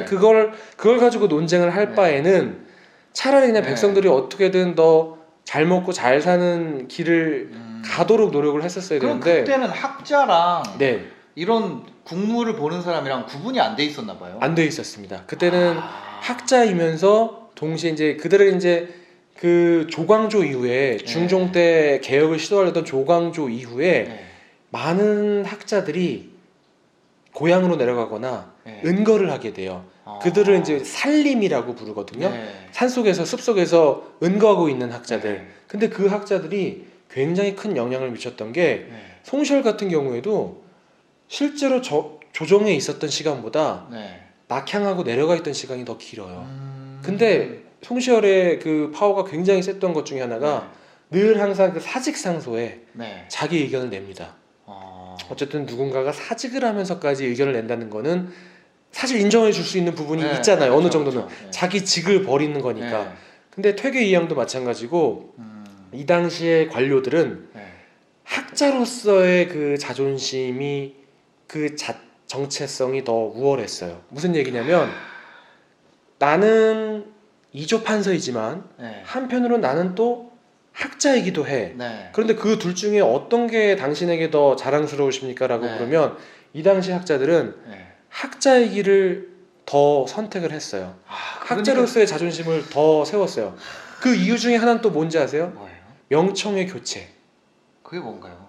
그걸 가지고 논쟁을 할 네. 바에는 차라리 그냥 네. 백성들이 어떻게든 더 잘 먹고 잘 사는 길을 가도록 노력을 했었어야 그럼 되는데 그때는 학자랑 네, 이런 국물을 보는 사람이랑 구분이 안 돼 있었나 봐요. 안 돼 있었습니다. 그때는 아. 학자이면서 동시에 이제 그들은 이제 그 조광조 이후에 중종 때 개혁을 시도하려던 조광조 이후에 네. 많은 학자들이 고향으로 내려가거나 네. 은거를 하게 돼요. 아. 그들을 이제 살림이라고 부르거든요. 네. 산속에서 숲속에서 은거하고 있는 학자들. 네. 근데 그 학자들이 굉장히 큰 영향을 미쳤던 게 네. 송시열 같은 경우에도 실제로 조정에 있었던 시간보다 네. 낙향하고 내려가 있던 시간이 더 길어요. 음. 근데 송시열의 그 파워가 굉장히 셌던 것 중에 하나가 늘 항상 그 사직상소에 네. 자기 의견을 냅니다. 아. 어쨌든 누군가가 사직을 하면서까지 의견을 낸다는 거는 사실 인정해 줄 수 있는 부분이 네, 있잖아요. 어느 그쵸, 정도는 그쵸. 네. 자기 직을 버리는 거니까. 네. 근데 퇴계 이양도 마찬가지고 이 당시의 관료들은 네. 학자로서의 그 자존심이 그 정체성이 더 우월했어요. 무슨 얘기냐면 나는 이조 판서이지만 네. 한편으로 나는 또 학자이기도 해. 네. 그런데 그 둘 중에 어떤 게 당신에게 더 자랑스러우십니까? 라고 네. 물으면 이 당시 학자들은 네. 학자의 길을 더 선택을 했어요. 아, 학자로서의 자존심을 더 세웠어요. 그 이유 중에 하나는 또 뭔지 아세요? 뭐예요? 명청의 교체. 그게 뭔가요?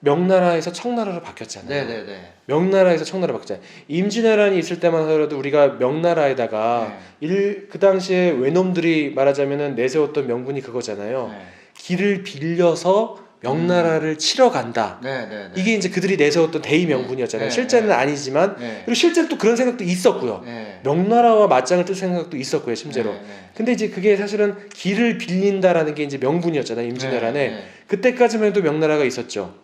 명나라에서 청나라로 바뀌었잖아요. 네네네. 명나라에서 청나라로 바뀌었잖아요. 임진왜란이 있을 때만 하더라도 우리가 명나라에다가 그 당시에 외놈들이 말하자면 내세웠던 명분이 그거잖아요. 네. 길을 빌려서 명나라를 치러 간다. 네네네. 이게 이제 그들이 내세웠던 대의 명분이었잖아요. 네, 실제는 네. 아니지만 네. 그리고 실제로 또 그런 생각도 있었고요. 네. 명나라와 맞짱을 뜰 생각도 있었고요, 심지어로. 네, 네. 근데 이제 그게 사실은 길을 빌린다라는 게 이제 명분이었잖아요, 임진왜란에. 네, 네. 그때까지만 해도 명나라가 있었죠.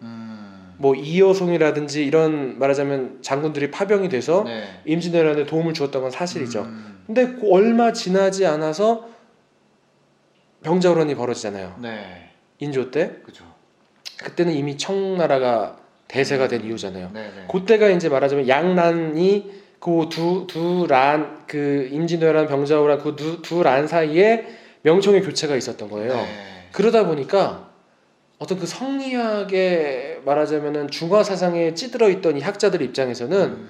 뭐 이여송이라든지 이런 말하자면 장군들이 파병이 돼서 네. 임진왜란에 도움을 주었던 건 사실이죠. 근데 그 얼마 지나지 않아서 병자호란이 벌어지잖아요. 네. 인조 때. 그죠. 그때는 이미 청나라가 대세가 된 이유잖아요. 네, 네. 그때가 이제 말하자면 양란이 그 두 란 그 임진왜란 병자호란 그 두 란 사이에 명청의 교체가 있었던 거예요. 네. 그러다 보니까 어떤 그 성리학에 말하자면은 중화 사상에 찌들어 있던 이 학자들 입장에서는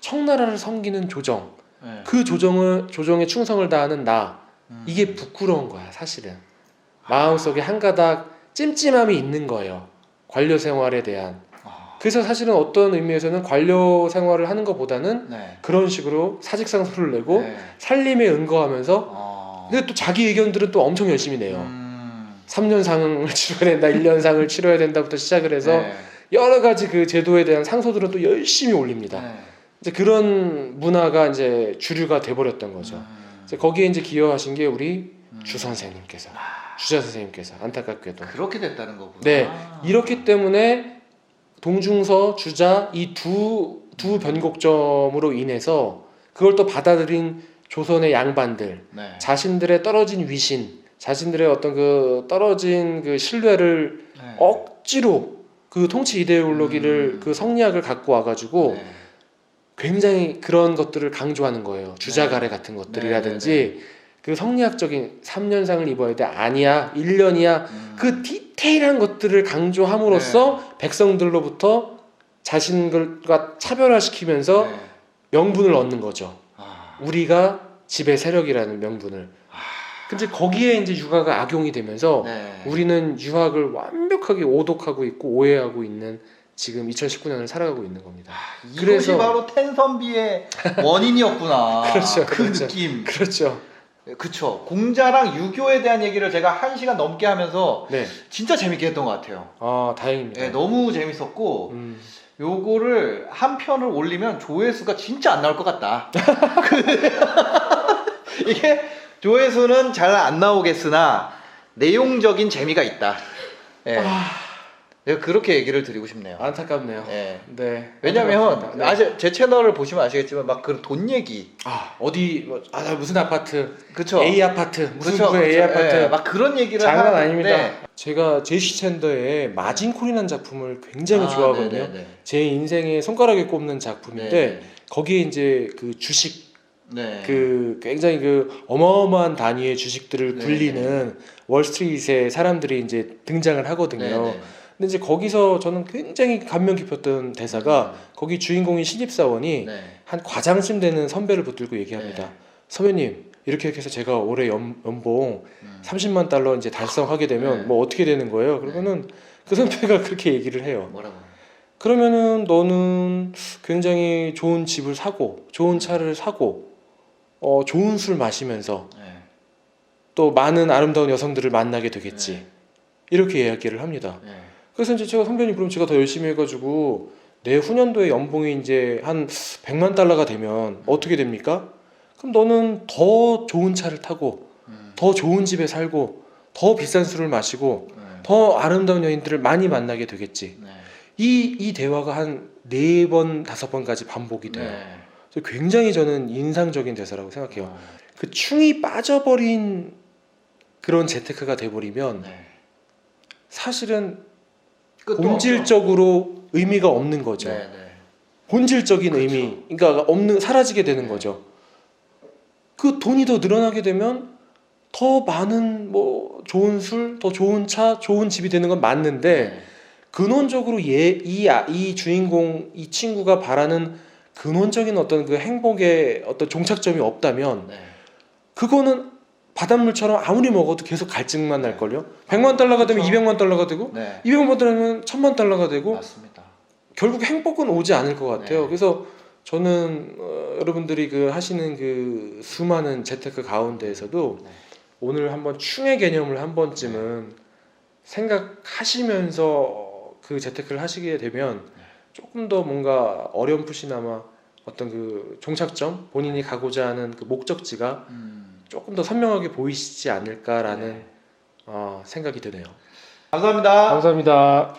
청나라를 섬기는 조정, 네. 그 조정에 충성을 다하는 나, 이게 부끄러운 거야 사실은. 마음속에 한 가닥 찜찜함이 있는 거예요. 관료 생활에 대한. 그래서 사실은 어떤 의미에서는 관료 생활을 하는 것보다는 네. 그런 식으로 사직상소를 내고 네. 살림에 응거하면서 근데 또 자기 의견들은 또 엄청 열심히 내요. 3년 상을 치러야 된다, 1년 상을 치러야 된다부터 시작을 해서 네. 여러 가지 그 제도에 대한 상소들은 또 열심히 올립니다. 네. 이제 그런 문화가 이제 주류가 돼버렸던 거죠. 이제 거기에 이제 기여하신 게 우리 주 선생님께서, 주자 선생님께서 안타깝게도. 그렇게 됐다는 거구나. 네, 이렇기 때문에 동중서, 주자 이 두 변곡점으로 인해서 그걸 또 받아들인 조선의 양반들, 네. 자신들의 떨어진 위신, 자신들의 어떤 그 떨어진 그 신뢰를 네. 억지로 그 통치 이데올로기를 그 성리학을 갖고 와가지고 네. 굉장히 그런 것들을 강조하는 거예요. 주자가래 같은 것들이라든지 그 성리학적인 3년상을 입어야 돼, 아니야, 1년이야, 그 디테일한 것들을 강조함으로써 백성들로부터 자신들과 차별화시키면서 네. 명분을 얻는 거죠. 우리가 지배 세력이라는 명분을. 근데 거기에 이제 유학가 악용이 되면서 네. 우리는 유학을 완벽하게 오독하고 있고 오해하고 있는 지금 2019년을 살아가고 있는 겁니다. 이것이 그래서- 바로 텐선비의 원인이었구나. 그렇죠, 그 그렇죠. 느낌. 그렇죠. 그쵸. 공자랑 유교에 대한 얘기를 제가 1시간 넘게 하면서 네. 진짜 재밌게 했던 것 같아요. 아, 다행입니다. 네, 너무 재밌었고 요거를 한 편을 올리면 조회수가 진짜 안 나올 것 같다. 이게 조회수는 잘 안 나오겠으나 내용적인 재미가 있다. 예. 내가 그렇게 얘기를 드리고 싶네요. 안타깝네요. 예. 네. 왜냐면 안타깝습니다. 네. 제 채널을 보시면 아시겠지만 막 그런 돈 얘기, 어디 뭐, 무슨 아파트, 그쵸? A 아파트, 무슨 그쵸, 구의 A 그쵸. 아파트, 예, 막 그런 얘기를 장난 하는데 아닙니다. 제가 제시 챈더의 마진콜이라는 작품을 굉장히 좋아하거든요. 네네네. 제 인생에 손가락에 꼽는 작품인데 네네. 거기에 이제 그 주식 네. 그 굉장히 그 어마어마한 단위의 주식들을 네네. 굴리는 월스트리트의 사람들이 이제 등장을 하거든요. 네네. 근데 이제 거기서 저는 굉장히 감명 깊었던 대사가 거기 주인공인 신입사원이 네. 한 과장쯤 되는 선배를 붙들고 얘기합니다. 네. 선배님 이렇게 해서 제가 올해 연봉 30만 달러 이제 달성하게 되면 네. 뭐 어떻게 되는 거예요? 그러면은 그 선배가 그렇게 얘기를 해요. 뭐라고? 그러면은 너는 굉장히 좋은 집을 사고 좋은 차를 사고 좋은 술 마시면서 네. 또 많은 아름다운 여성들을 만나게 되겠지. 네. 이렇게 이야기를 합니다. 네. 그래서 이제 제가 선배님 그럼 제가 더 열심히 해가지고 내후년도에 연봉이 이제 한 100만 달러가 되면 어떻게 됩니까? 그럼 너는 더 좋은 차를 타고 더 좋은 집에 살고 더 비싼 술을 마시고 더 아름다운 여인들을 많이 만나게 되겠지. 네. 이 대화가 한 4번, 5번까지 반복이 돼요. 네. 그래서 굉장히 저는 인상적인 대사라고 생각해요. 그 충이 빠져버린 그런 재테크가 돼버리면 네. 사실은 끝도 본질적으로 의미가 없는 거죠. 네, 네. 본질적인 그렇죠. 의미, 그러니까 사라지게 되는 거죠. 그 돈이 더 늘어나게 되면 더 많은 뭐 좋은 술, 더 좋은 차, 좋은 집이 되는 건 맞는데 네. 근원적으로 이 주인공, 이 친구가 바라는 근원적인 어떤 그 행복의 어떤 종착점이 없다면 네. 그거는 바닷물처럼 아무리 먹어도 계속 갈증만 날걸요. 100만 달러가 되면 그렇죠. 200만 달러가 되고 네. 200만 달러면 1000만 달러가 되고 맞습니다. 결국 행복은 오지 않을 것 같아요. 네. 그래서 저는 여러분들이 그 하시는 그 수많은 재테크 가운데에서도 네. 오늘 한번 충의 개념을 한 번쯤은 생각하시면서 그 재테크를 하시게 되면 조금 더 뭔가 어렴풋이나마 어떤 그 종착점, 본인이 가고자 하는 그 목적지가 조금 더 선명하게 보이시지 않을까라는 네. 생각이 드네요. 감사합니다. 감사합니다.